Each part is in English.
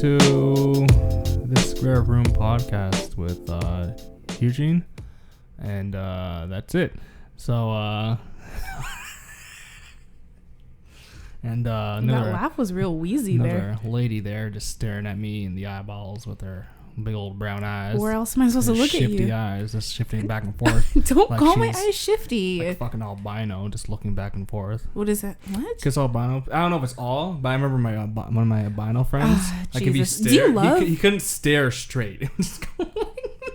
to this Square Room podcast with Hugh-Gene, and that's it. So and that laugh was real wheezy there. Another lady there just staring at me in the eyeballs with her big old brown eyes. Where else am I supposed to look at you? Shifty eyes, just shifting back and forth. Don't like call my eyes shifty. Like fucking albino, just looking back and forth. What is that? What? Because albino. I don't know if it's all, but I remember my one of my albino friends. Like Jesus. if you stare, do you love? He couldn't stare straight. It was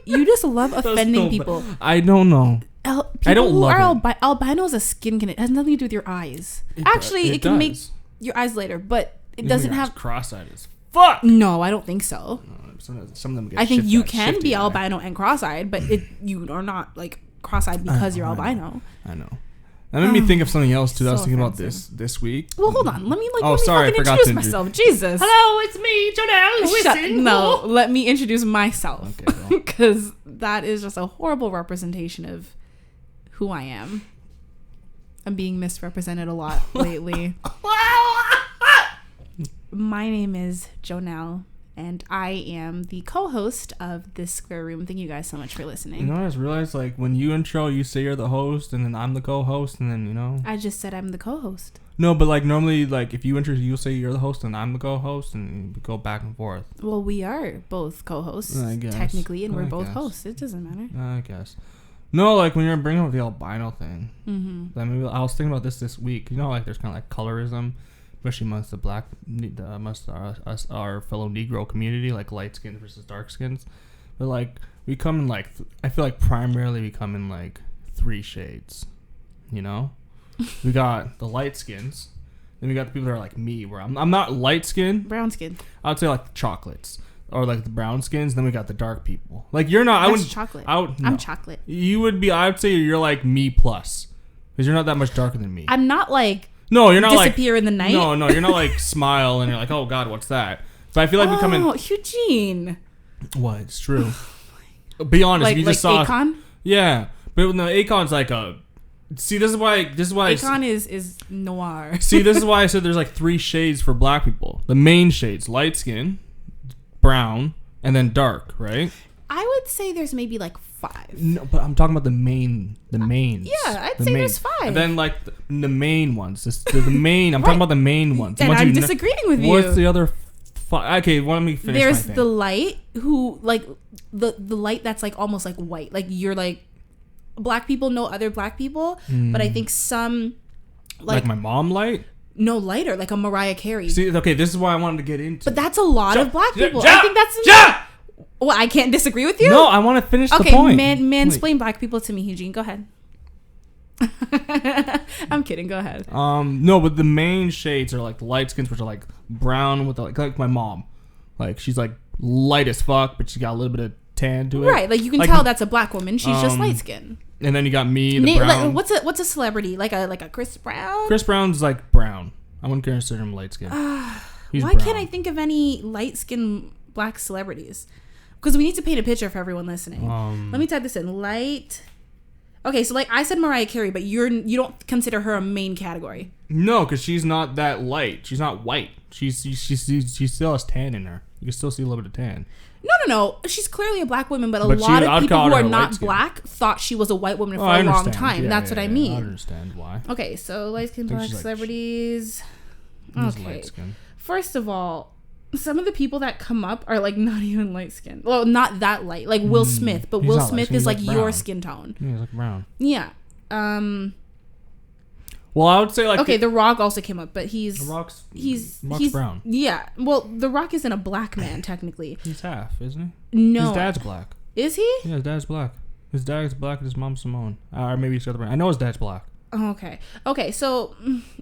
you just love offending people. I don't know. I don't love it. Albino is a skin condition. It has nothing to do with your eyes. Actually, it can make your eyes later, but it doesn't have cross-eyed as fuck. No, I don't think so. Some of them get I think you can be albino and cross-eyed, but you are not like cross-eyed because you're albino. I know. That made me think of something else too. That I was thinking about this week. Well, hold on. Let me sorry, fucking introduce myself. Jesus. Hello, it's me, Jonel. No, let me introduce myself because that is just a horrible representation of who I am. I'm being misrepresented a lot lately. My name is Jonel, and I am the co-host of this Square Room. Thank you guys so much for listening. You know, I just realized, like, when you intro, you say you're the host, and then I'm the co-host, and then, you know. I just said I'm the co-host. No, but, like, normally, like, if you intro, you'll say you're the host, and I'm the co-host, and we go back and forth. Well, we are both co-hosts, I guess. technically, and we're both hosts. It doesn't matter. I guess. No, like, when you're bringing up the albino thing. Mm-hmm. I mean, I was thinking about this week. You know, like, there's kind of, like, colorism. Especially amongst our fellow Negro community, like light skins versus dark skins. But like we come in like I feel like primarily we come in like 3 shades. You know, we got the light skins, then we got the people that are like me, where I'm not light skin, brown skin. I would say like the chocolates or like the brown skins. Then we got the dark people. Like you're not. That's chocolate. I'm chocolate. You would be. I would say you're like me plus because you're not that much darker than me. I'm not like. No, you're not disappear in the night. No, you're not like smile and you're like, oh God, what's that? But I feel like we come in. Oh, Hugh-Gene. What? It's true. Be honest. Like, if you just saw Akon? Yeah, but no, Akon's like a. See, this is why. Akon is noir. See, this is why I said there's like 3 shades for black people. The main shades: light skin, brown, and then dark. Right? I would say there's maybe like 5. No, but I'm talking about the mains. Yeah, I'd say there's 5. And then like the main ones. The main. I'm talking about the main ones. And I'm disagreeing with you. What's the other? Okay, let me finish. There's the light who like the light that's like almost like white. Like you're like black people know other black people, but I think some like my mom light. No, lighter, like a Mariah Carey. See, okay, this is why I wanted to get into. But that's a lot of black people. I think that's. Well, I can't disagree with you. No, I want to finish the point. Okay, mansplain black people to me, Hugh-Gene. Go ahead. I'm kidding. Go ahead. No, but the main shades are like the light skins, which are like brown with like my mom. Like she's like light as fuck, but she got a little bit of tan to it. Right, like you can tell that's a black woman. She's just light skin. And then you got me, the brown. Like, what's a celebrity like a Chris Brown? Chris Brown's like brown. I wouldn't consider him light skin. Why brown. Can't I think of any light skin black celebrities? Because we need to paint a picture for everyone listening. Let me type this in. Light. Okay, so like I said Mariah Carey, but you don't consider her a main category. No, because she's not that light. She's not white. She still has tan in her. You can still see a little bit of tan. No. She's clearly a black woman, but a lot of people who are not black thought she was a white woman for a long time. Yeah, that's what I mean. I understand why. Okay, so light skin black celebrities. Okay. First of all, some of the people that come up are like not even light skin. Well, not that light. Like Will Smith, but Will Smith is like your skin tone. Yeah, he's like brown. Yeah. Well, I would say like The Rock also came up, but he's Rock's brown. Yeah. Well, The Rock isn't a black man technically. He's half, isn't he? No. His dad's black. Is he? Yeah, his dad's black. His dad's black and his mom's Simone. Or maybe he's the other way. I know his dad's black. Okay. So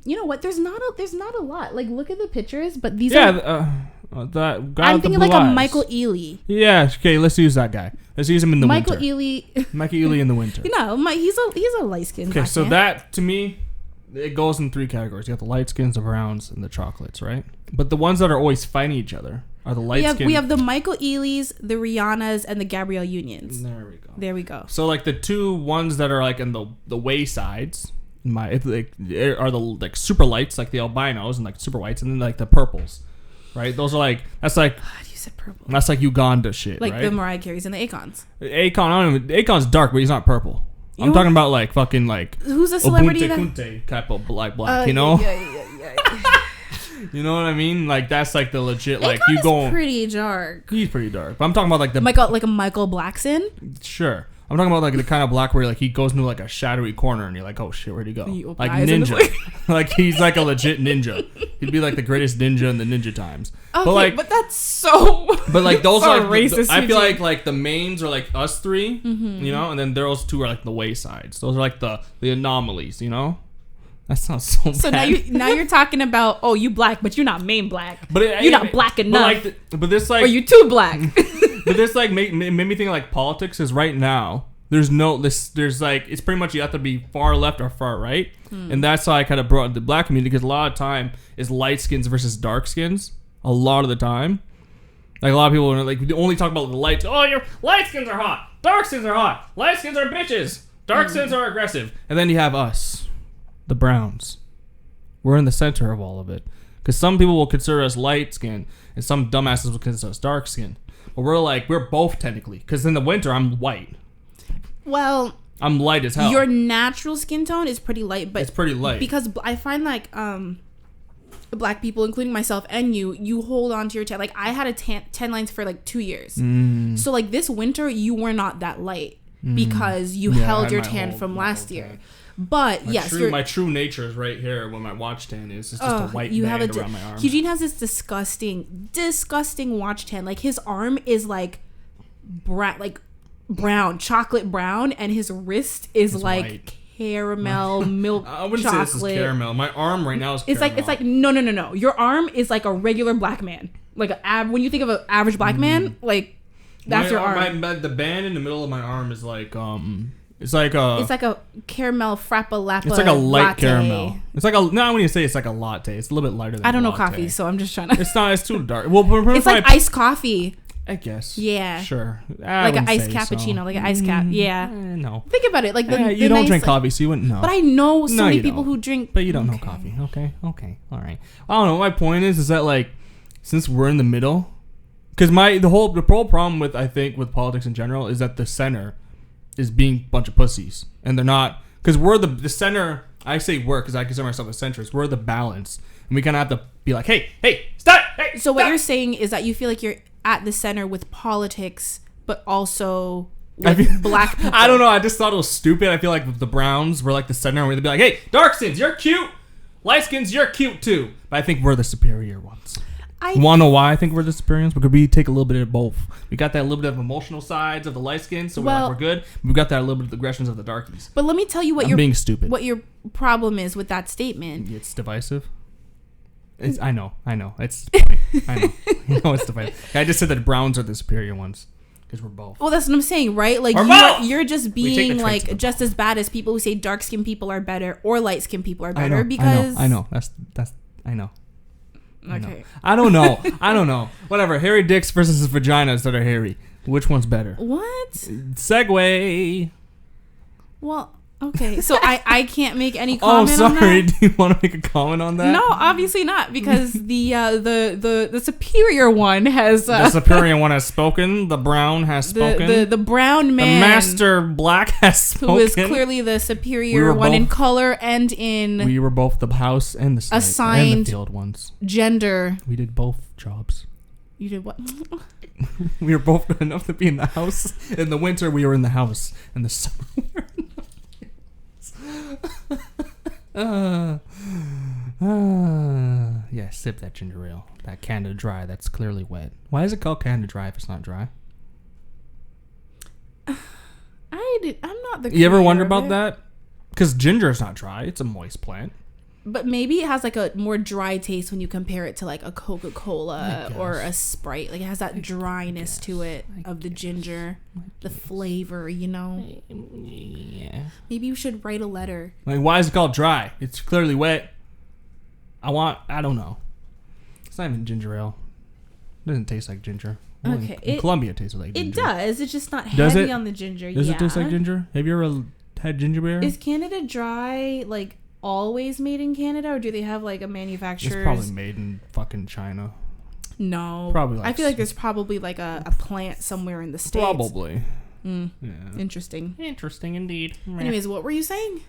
you know what? There's not a lot. Like look at the pictures, but these are. That guy. I'm thinking like a Michael Ealy. Yeah. Okay. Let's use that guy. Let's use him in the winter. Michael Ealy in the winter. He's a light skin. Okay. So that to me, it goes in 3 categories. You got the light skins, the browns, and the chocolates, right? But the ones that are always fighting each other are the light skin. We have the Michael Ealys, the Rihannas, and the Gabrielle Unions. There we go. So like the 2 ones that are like in the waysides. Are the like super lights like the albinos and like super whites, and then like the purples. right? Those are like that's like. God, you said purple. That's like Uganda shit, like right? the Mariah Careys and the Akons. Akon's dark, but he's not purple. I'm talking about like fucking like who's a celebrity Kunte type of black, you know? Yeah. You know what I mean? Like that's like the legit like Akon you go. Pretty dark. He's pretty dark, but I'm talking about like the a Michael Blackson. Sure, I'm talking about like the kind of black where like he goes into like a shadowy corner and you're like, oh shit, where'd he go? Like ninja, like he's like a legit ninja. He'd be like the greatest ninja in the ninja times. Okay, but that's so. But like those so are racist. I feel like the mains are like us three, you know, and then those two are like the waysides. Those are like the anomalies, you know. That sounds so bad. So now you're talking about you black, but you're not main black. But you're not black enough. But this like or you too black. But this like made me think of like politics is right now. There's like it's pretty much you have to be far left or far right, and that's how I kind of brought the black community because a lot of time is light skins versus dark skins. A lot of the time, like a lot of people are like we only talk about the lights. Oh, your light skins are hot, dark skins are hot, light skins are bitches, dark skins are aggressive, and then you have us, the browns. We're in the center of all of it because some people will consider us light skin and some dumbasses will consider us dark skin. But we're both technically because in the winter I'm white. Well, I'm light as hell. Your natural skin tone is pretty light, but it's pretty light because I find like black people, including myself and you hold on to your tan. Like I had a tan lines for like 2 years. So like this winter you were not that light because you held your tan from last year. But my true nature is right here. When my watch tan is, it's just a white band around my arm. Hugh-Gene has this disgusting watch tan. Like his arm is like brown, chocolate brown, and his wrist is like white. Caramel milk I wouldn't chocolate. Say this is caramel. My arm right now is caramel. It's like no. Your arm is like a regular black man. Like when you think of an average black man, like that's your arm. The band in the middle of my arm is like it's like a caramel frappa-lappa. It's like a light latte. Caramel. It's like when you say it's like a latte, it's a little bit lighter than I don't know latte. coffee, so I'm just trying to. It's not. It's too dark. Well, it's like iced coffee. I guess. Yeah. Sure. Like an iced cappuccino, like an iced cap. Yeah. No. Think about it. Like you don't drink coffee, so you wouldn't know. But I know so many people who drink. But you don't know coffee. Okay. All right. I don't know. My point is that like, since we're in the middle, because the whole problem with politics in general is that the center is being a bunch of pussies, and they're not because we're the center. I say we're because I consider myself a centrist. We're the balance, and we kind of have to be like, hey, stop. Hey, so what you're saying is that you feel like you're at the center with politics, but also with black people. I don't know. I just thought it was stupid. I feel like with the Browns, we're like the center, where they'd be like, hey, dark skins, you're cute. Light skins, you're cute too. But I think we're the superior ones. You want to know why I think we're the superior ones? Because we take a little bit of both. We got that little bit of emotional sides of the light skins, so we're good. We've got that a little bit of the aggressions of the darkies. But let me tell you being stupid. What your problem is with that statement. It's divisive. I know. It's funny. I know it's divisive. I just said that Browns are the superior ones because we're both. Well, that's what I'm saying, right? Like you're just being like just as bad as people who say dark skinned people are better or light skinned people are better because I know. That's I know. Okay. I don't know. Whatever. Hairy dicks versus vaginas that are hairy. Which one's better? What? Segue. Well, okay. So I can't make any comment on that. Oh, sorry. On that? Do you want to make a comment on that? No, obviously not, because the superior one has the superior one has spoken. The brown has spoken. The brown man, the master black has spoken. Who is clearly the superior one in color and in. We were both the house and the site assigned and the field ones. Gender. We did both jobs. You did what? We were both good enough to be in the house. In the winter, we were in the house. In the summer, we were in the yeah, sip that ginger ale. That Canada Dry. That's clearly wet. Why is it called Canada Dry if it's not dry? I'm not the. You ever wonder about that? Because ginger is not dry. It's a moist plant. But maybe it has like a more dry taste when you compare it to like a Coca-Cola or a Sprite. Like it has that dryness to it of the ginger, the flavor, you know? Yeah. Maybe you should write a letter. Like, why is it called dry? It's clearly wet. I don't know. It's not even ginger ale. It doesn't taste like ginger. Well, okay. In Colombia, it tastes like ginger. It does. It's just not heavy on the ginger. Does it taste like ginger? Have you ever had ginger beer? Is Canada Dry like always made in Canada, or do they have like a manufacturer? It's probably made in fucking China. No. Probably. I feel like there's probably like a plant somewhere in the States. Probably. Yeah. Interesting indeed. Anyways, what were you saying?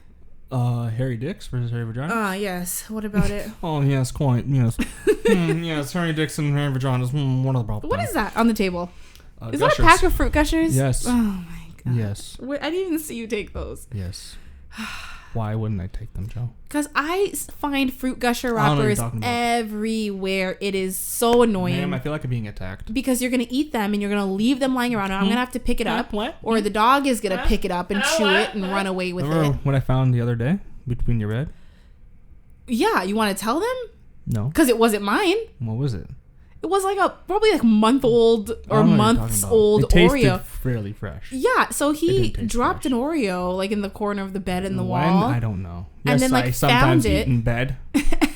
Hairy dicks versus hairy vaginas. Yes. What about it? Oh, yes, quite. Yes. Yes, hairy dicks and hairy vaginas. What are the problems? What is that on the table? Is Gushers. that a pack of fruit gushers? Yes. Oh, my God. Yes. I didn't even see you take those. Yes. Why wouldn't I take them, Joe? Because I find fruit gusher wrappers everywhere. It is so annoying. Ma'am, I feel like I'm being attacked. Because you're going to eat them and you're going to leave them lying around. And I'm going to have to pick it up. Or the dog is going to pick it up and chew it and run away with it. What I found the other day between your bed? Yeah. You want to tell them? No. Because it wasn't mine. What was it? It was like probably month old or months old it tasted Oreo. Fairly fresh. Yeah, so he dropped an Oreo like in the corner of the bed in the when? wall. I don't know. And then I sometimes eat in bed.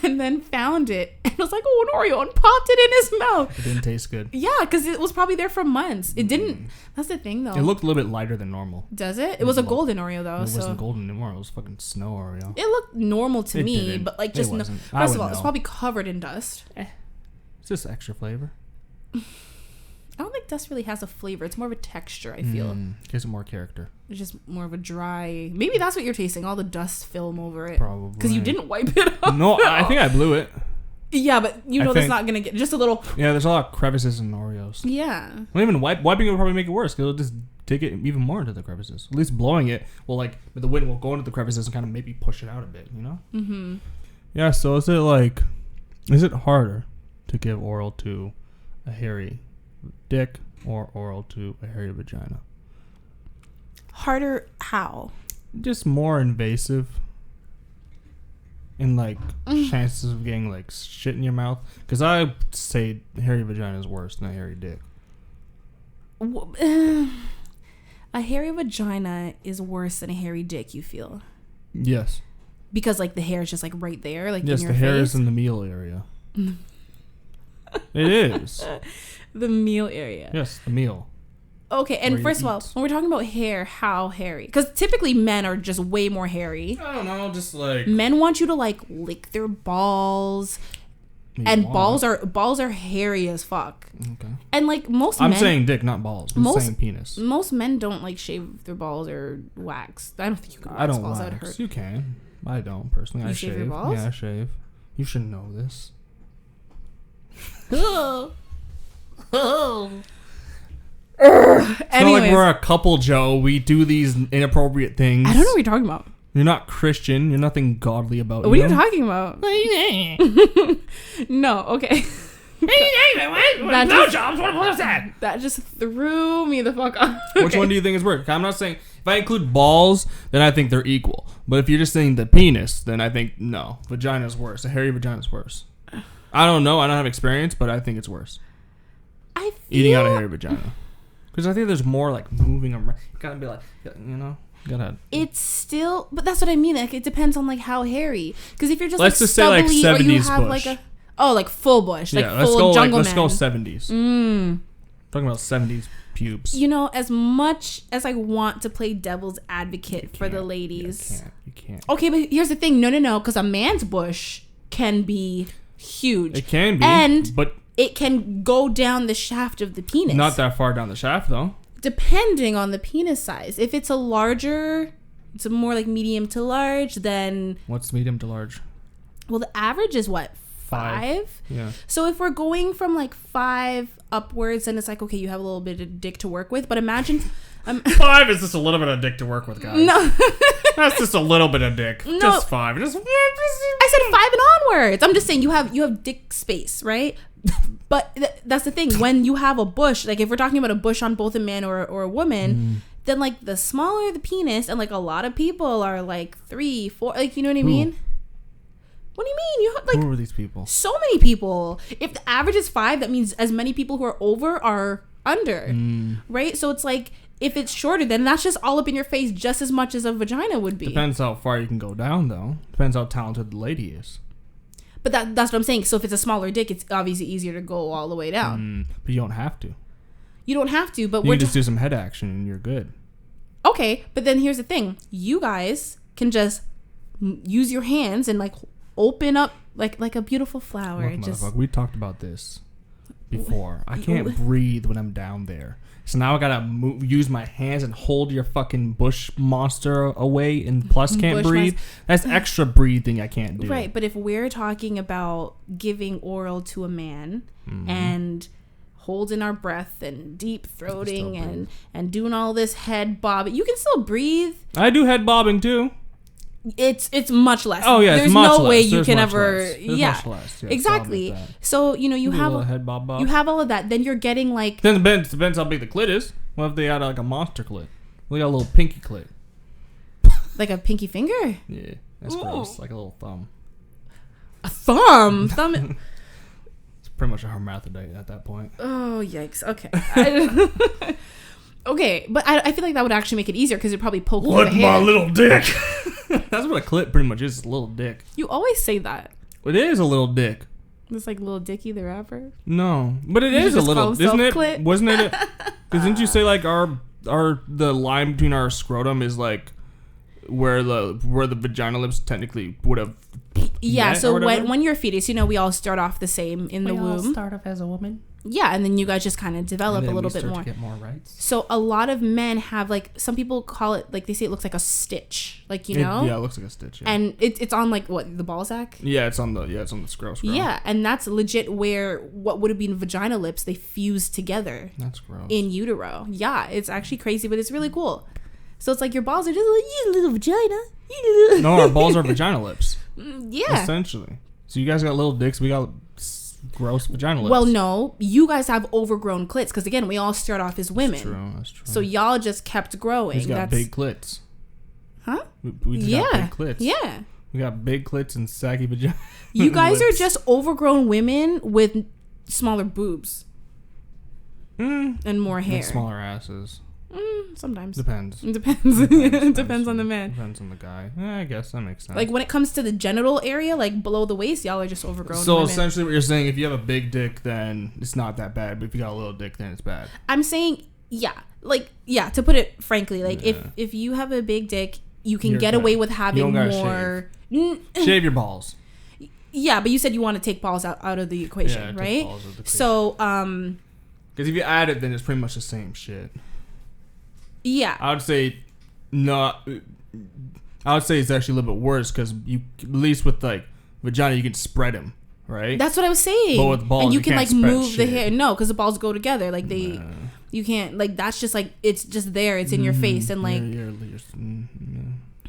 And then found it and was like, oh, an Oreo, and popped it in his mouth. It didn't taste good. Yeah, because it was probably there for months. It didn't. That's the thing, though. It looked a little bit lighter than normal. Does it? It was a golden Oreo, though. It wasn't golden anymore. It was fucking snow Oreo. It looked normal to me, but like just first of all, it's probably covered in dust. It's just extra flavor. I don't think dust really has a flavor. It's more of a texture, I feel. Gives it more character. It's just more of a dry... Maybe that's what you're tasting. All the dust film over it. Probably. Because you didn't wipe it off. No, I think I blew it. Yeah, but that's not going to get... Just a little... Yeah, there's a lot of crevices in Oreos. Yeah. Well, even wiping it will probably make it worse. Because it'll just dig it even more into the crevices. At least blowing it will but the wind will go into the crevices and kind of maybe push it out a bit, you know? Mm-hmm. Yeah, so is it harder to give oral to a hairy dick or oral to a hairy vagina? Harder how? Just more invasive and chances of getting shit in your mouth. Because I say hairy vagina is worse than a hairy dick. A hairy vagina is worse than a hairy dick, you feel? Yes. Because the hair is just right there, yes, in your face? Yes, the hair is in the meal area. It is. The meal area. Yes, the meal. Okay, and first of all, when we're talking about hair, how hairy? Because typically men are just way more hairy. I don't know, just men want you to lick their balls, and balls are hairy as fuck. Okay. And most men, I'm saying dick, not balls. I'm saying penis. Most men don't shave their balls or wax. I don't think you can. Wax balls. That would hurt. You can. I don't personally. I shave. Your balls? Yeah, I shave. You should know this. It's not like we're a couple, Joe. We do these inappropriate things. I don't know what you're talking about. You're not Christian. You're nothing godly about What are you talking about? No, okay. That just threw me the fuck off. Okay. Which one do you think is worse? I'm not saying... If I include balls, then I think they're equal. But if you're just saying the penis, then I think, no. Vagina's worse. A hairy vagina's worse. I don't know. I don't have experience, but I think it's worse. Eating out a hairy vagina. Because I think there's more moving around. You gotta be It's still, but that's what I mean. It depends on how hairy. Because if you're just let's just say 70s or you have bush. Full bush, let's full go jungle let's man. go 70s. Talking about 70s pubes. As much as I want to play devil's advocate for the ladies, you can't. Okay, but here's the thing. No, because a man's bush can be huge. It can be, but it can go down the shaft of the penis. Not that far down the shaft, though. Depending on the penis size. If it's a larger, it's a more medium to large, then... What's medium to large? Well, the average is what? 5? Yeah. So if we're going from 5 upwards, then it's okay, you have a little bit of dick to work with. But imagine... 5 is just a little bit of dick to work with, guys. No. That's just a little bit of dick. No. Just 5. I said 5 and onwards. I'm just saying you have dick space, right? But that's the thing. When you have a bush, if we're talking about a bush on both a man or a woman, then the smaller the penis, and a lot of people are 3, 4, you know what I mean? What do you mean? You have who are these people? So many people. If the average is 5, that means as many people who are over are under, right? So it's if it's shorter, then that's just all up in your face just as much as a vagina would be. Depends how far you can go down, though. Depends how talented the lady is. But that's what I'm saying. So if it's a smaller dick, it's obviously easier to go all the way down. But you don't have to. You don't have to, but you can just do some head action and you're good. Okay, but then here's the thing. You guys can just use your hands and open up like a beautiful flower. Look, we talked about this before. I can't breathe when I'm down there. So now I gotta use my hands and hold your fucking bush monster away, and plus can't breathe. That's extra breathing I can't do. Right, but if we're talking about giving oral to a man and holding our breath and deep throating and doing all this head bobbing, you can still breathe. I do head bobbing too. It's much less. Oh yeah, there's no way you can ever. Yeah, exactly. So you have head bob. You have all of that. Then you're getting like. Then depends how big the clit is. What if they had like a monster clit? We got a little pinky clit. Like a pinky finger. Yeah, that's gross. Like a little thumb. A thumb. It's pretty much a hermaphrodite at that point. Oh yikes! Okay. Okay, but I feel like that would actually make it easier because it'd probably poke through the hair. My little dick. That's what a clit pretty much is. It's a little dick. You always say that. It is a little dick. It's like Lil Dicky the rapper. No, but it is a little, isn't it? Clit? Wasn't it? Because didn't you say like the line between our scrotum is like where the vagina lips technically would have. Yeah. So when you're a fetus, we all start off the same in the womb. All start off as a woman. Yeah, and then you guys just kind of develop a little bit more. To get more rights. So a lot of men have like, some people call it, like they say it looks like a stitch, like Yeah, it looks like a stitch. Yeah. And it's on like what, the ball sack? Yeah, it's on the scroll. Yeah, and that's legit where what would have been vagina lips, they fuse together. That's gross. In utero. Yeah, it's actually crazy, but it's really cool. So it's like your balls are just like a little vagina. No, our balls are vagina lips. Yeah. Essentially. So you guys got little dicks. We got gross vagina lips. Well, no, you guys have overgrown clits because again, we all start off as women. That's true. So y'all just kept growing. We got big clits. Huh? We just got big clits. Yeah. We got big clits and saggy vagina. You guys are just overgrown women with smaller boobs and more hair. And smaller asses. Sometimes. Depends. It depends on the man. Depends on the guy. I guess that makes sense. Like when it comes to the genital area, like below the waist, y'all are just overgrown So women. essentially what you're saying, if you have a big dick, then it's not that bad. But if you got a little dick, then it's bad. I'm saying, to put it frankly, like if you have a big dick, you can get away with having more. Shave your balls. Yeah, but you said you want to take balls out of the equation, right? Take balls out of the equation. So, because if you add it, then it's pretty much the same shit. Yeah. I would say not. I would say it's actually a little bit worse because you, at least with like vagina, you can spread them, right? That's what I was saying. But with balls, and you can like move shit. the hair. No, because the balls go together. Like you can't. Like that's just like it's just there. It's in your face and like.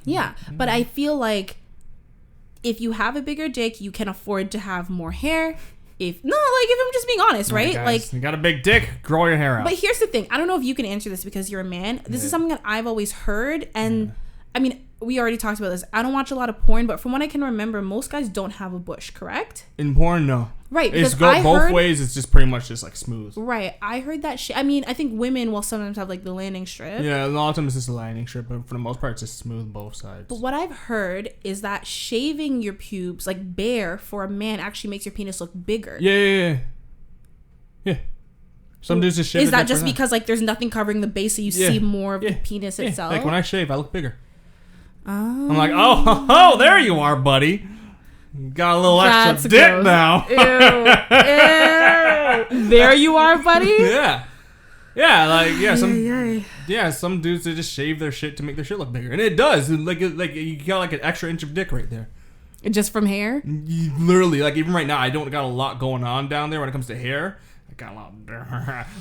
Yeah, but I feel like if you have a bigger dick, you can afford to have more hair. If I'm just being honest, right? Guys, like you got a big dick, grow your hair out. But here's the thing. I don't know if you can answer this because you're a man. This is something that I've always heard. And I mean, we already talked about this. I don't watch a lot of porn, but from what I can remember, most guys don't have a bush, correct? In porn, no. Right. It's both ways. It's just pretty much just like smooth. Right. I heard that shit. I mean, I think women will sometimes have like the landing strip. Yeah, a lot of times it's just a landing strip, but for the most part, it's just smooth both sides. But what I've heard is that shaving your pubes like bare for a man actually makes your penis look bigger. Yeah. Some dudes just shave. Is that just because like there's nothing covering the base, so you see more of the penis yeah. itself? Like when I shave, I look bigger. I'm like, oh, there you are, buddy. Got a little extra dick gross. Now. Ew. There you are, buddy. Yeah, some dudes, they just shave their shit to make their shit look bigger, and it does. Like you got like an extra inch of dick right there. Just from hair? Literally, like even right now, I don't got a lot going on down there when it comes to hair. I got a lot,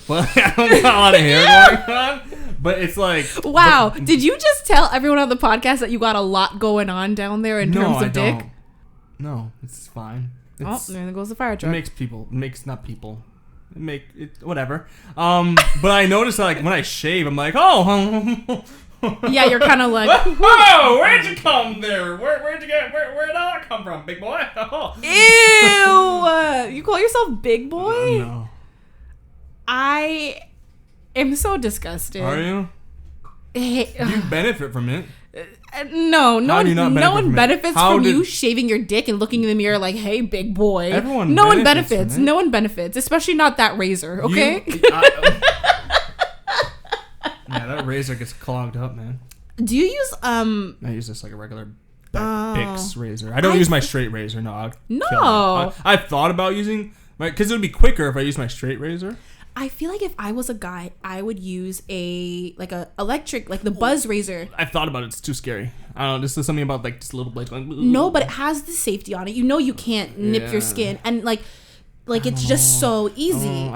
but I don't got a lot of hair going on. But it's like, wow, did you just tell everyone on the podcast that you got a lot going on down there in terms of dick? No, it's fine. There goes the fire truck. Whatever. But I noticed that, like when I shave, I'm like, oh. Yeah, you're kind of like, whoa, where'd you come there? Where'd that all come from, big boy? Ew! You call yourself big boy? No. I am so disgusted. Are you? You benefit from it. No one benefits from you shaving your dick and looking in the mirror like, hey, big boy. No one benefits. No one benefits, especially not that razor, okay? Yeah, that razor gets clogged up, man. Do you use I use this like a regular Bix razor. I don't use my straight razor. No. No. I've thought about using Right? Because it would be quicker if I use my straight razor. I feel like if I was a guy, I would use a electric, like the buzz razor. I've thought about it. It's too scary. I don't know. This is something about like this little blade going. No, but it has the safety on it. You know, you can't nip your skin, and like it's just so easy.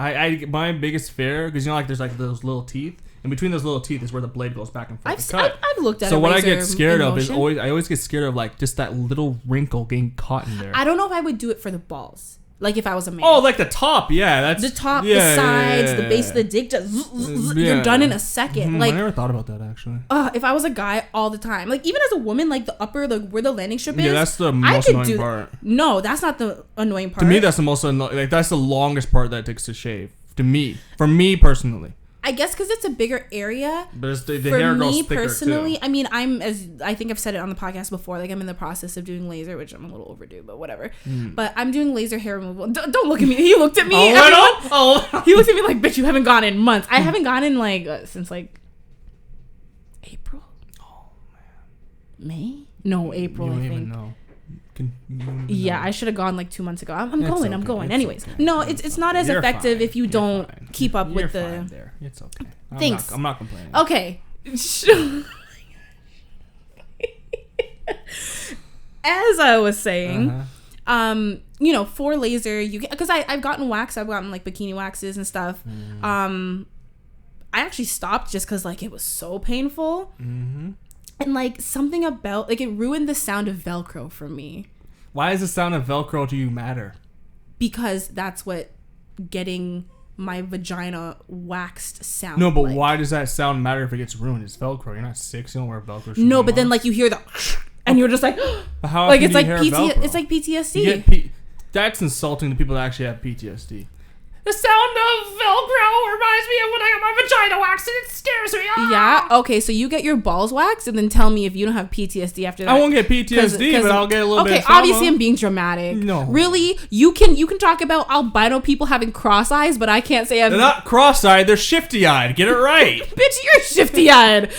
My biggest fear, because you know, like there's like those little teeth. And between those little teeth is where the blade goes back and forth. I've looked at it. So what I get scared of is I always get scared of like just that little wrinkle getting caught in there. I don't know if I would do it for the balls. Like if I was a man. Oh, like the top, yeah, that's the top, the sides, the base of the dick. Just you're done in a second. Like I never thought about that actually. If I was a guy, all the time. Like even as a woman, like the upper, like where the landing strip is. Yeah, that's the most annoying part. No, that's not the annoying part. To me, that's the most annoying. Like that's the longest part that it takes to shave. To me, for me personally. I guess because it's a bigger area. But the hair goes thicker personally, too. I mean, I think I've said it on the podcast before. Like I'm in the process of doing laser, which I'm a little overdue, but whatever. But I'm doing laser hair removal. Don't look at me. He looked at me. He looked at me like, bitch, you haven't gone in months. I haven't gone in like since like April. Oh man. May? No, April. You don't I think. even know. Yeah, I should have gone like 2 months ago. I'm going. I'm going. It's Anyways, okay. no, it's not as effective if you don't keep up with the. There. It's okay. Thanks. I'm not complaining. Okay. As I was saying, you know, for laser, you can, because I've gotten wax. I've gotten like bikini waxes and stuff. I actually stopped just because like it was so painful. And like something about like it ruined the sound of Velcro for me. Why does the sound of Velcro to you matter? Because that's what getting my vagina waxed sound. No, but like. why does that sound matter if it gets ruined? It's Velcro. You're not 6. You don't wear Velcro. No, but then like you hear the and you're just like but how like it's like it's like PTSD. That's insulting to people that actually have PTSD. The sound of Velcro reminds me of when I got my vagina waxed and it scares me. Yeah, okay, so you get your balls waxed and then tell me if you don't have PTSD after that. I won't get PTSD, but I'll get a little bit of Okay, obviously I'm being dramatic. No. Really? You can talk about albino people having cross eyes, but I can't say They're not cross-eyed, they're shifty-eyed. Get it right. Bitch, you're shifty-eyed.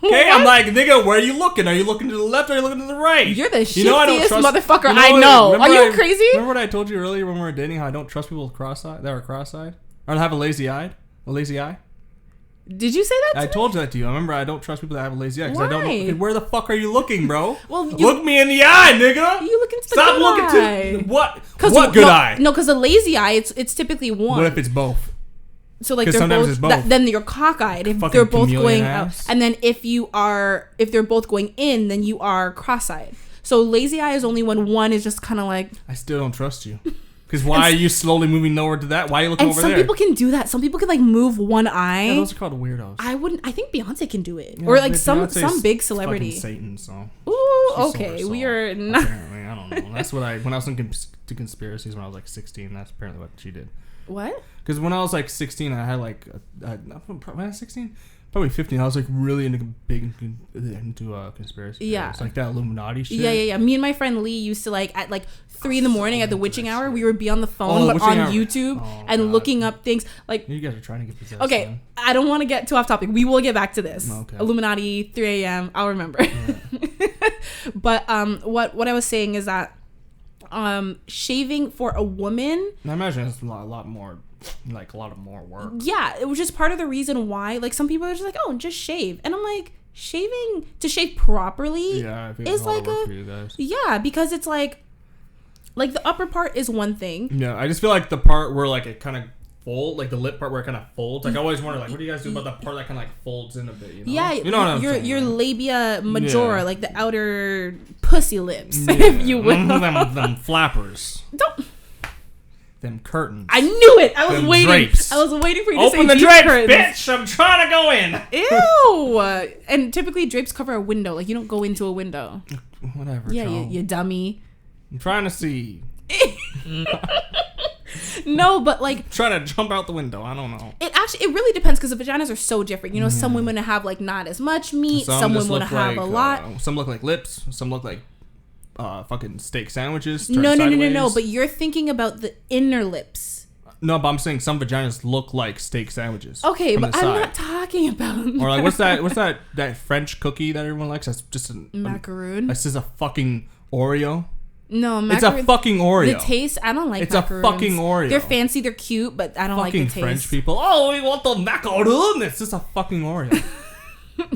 Okay, I'm like, nigga, where are you looking? Are you looking to the left or are you looking to the right? You're the shiftiest motherfucker I know. Are you crazy? Remember what I told you earlier when we were dating, how I don't trust people with cross-eyed, that are cross-eyed? Or have a lazy eye? Did you say that to I me? told that to you. I remember I don't trust people that have a lazy eye. Because Why? I don't know. Okay, where the fuck are you looking, bro? Well, look me in the eye, nigga. You look into the Stop good looking eye. to what? What good eye? No, because a lazy eye, it's typically one. What if it's both? So like they're both. Then you're cockeyed if they're both going out, and then if they're both going in, then you are cross-eyed. So lazy eye is only when one is just kind of like. I still don't trust you. Because why are you slowly moving over to that? Why are you looking over there? And some people can do that. Some people can like move one eye. Yeah, those are called weirdos. I think Beyonce can do it, yeah, or like some big celebrity. Satan, so. Ooh, okay, we are not. Apparently, I don't know. That's what when I was looking to conspiracies when I was like 16. That's apparently what she did. What? Because when I was like 16, I had like when I was 16, probably 15. I was like really into conspiracy. Yeah, it's like that Illuminati shit. Yeah. Me and my friend Lee used to like at like 3 a.m. at the witching hour. We would be on the phone, but on YouTube and looking up things like. You guys are trying to get possessed. Okay, man. I don't want to get too off topic. We will get back to this. Okay. Illuminati, 3 a.m. I'll remember. Yeah. But what I was saying is that. Shaving for a woman. I imagine it's a lot more work. Yeah, it was just part of the reason why. Like some people are just like, oh, just shave, and I'm like, shave properly. Yeah, is like because it's like the upper part is one thing. Yeah, I just feel like the part where like it kind of fold, like the lip part where it kind of folds. Like I always wonder, like, what do you guys do about the part that kind of like folds in a bit? You know? Yeah, you know what I'm saying, your labia majora, like the outer pussy lips, if you will. them flappers. Don't. Them curtains. I knew it. I was them waiting. Drapes. I was waiting for you to say open the drapes, bitch. I'm trying to go in. Ew. And typically drapes cover a window. Like you don't go into a window. Whatever. Yeah, you dummy. I'm trying to see. No, but like trying to jump out the window. I don't know. It really depends because the vaginas are so different. You know, some women have like not as much meat. Some women have a lot. Some look like lips. Some look like fucking steak sandwiches. No. But you're thinking about the inner lips. No, but I'm saying some vaginas look like steak sandwiches. Okay, but I'm not talking about. Or like what's that French cookie that everyone likes? That's just a macaroon. That's just a fucking Oreo. No, macaroons. It's a fucking Oreo. The taste, I don't like it's macaroons. It's a fucking Oreo. They're fancy, they're cute, but I don't like the taste. Fucking French people. Oh, we want the macaroon. It's just a fucking Oreo.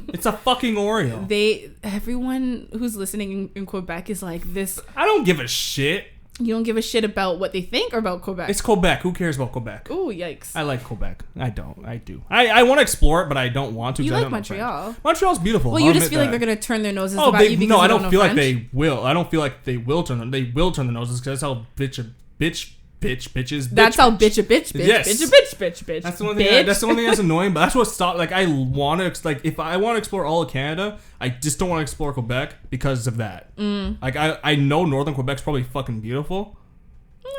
It's a fucking Oreo. Everyone who's listening in Quebec is like this. I don't give a shit. You don't give a shit about what they think or about Quebec? It's Quebec. Who cares about Quebec? Ooh, yikes. I like Quebec. I don't. I do. I want to explore it, but I don't want to. You like Montreal. Montreal's beautiful. Well, you just feel like they're going to turn their noses about you because no, I don't don't feel French. like they will. I don't feel like they will turn them. They will turn their noses because that's how bitches. That's how bitch. Yes. Bitch. That's the one thing. That's the one thing that's annoying. But that's what stopped. Like I want to like if I want to explore all of Canada, I just don't want to explore Quebec because of that. Like I know Northern Quebec's probably fucking beautiful.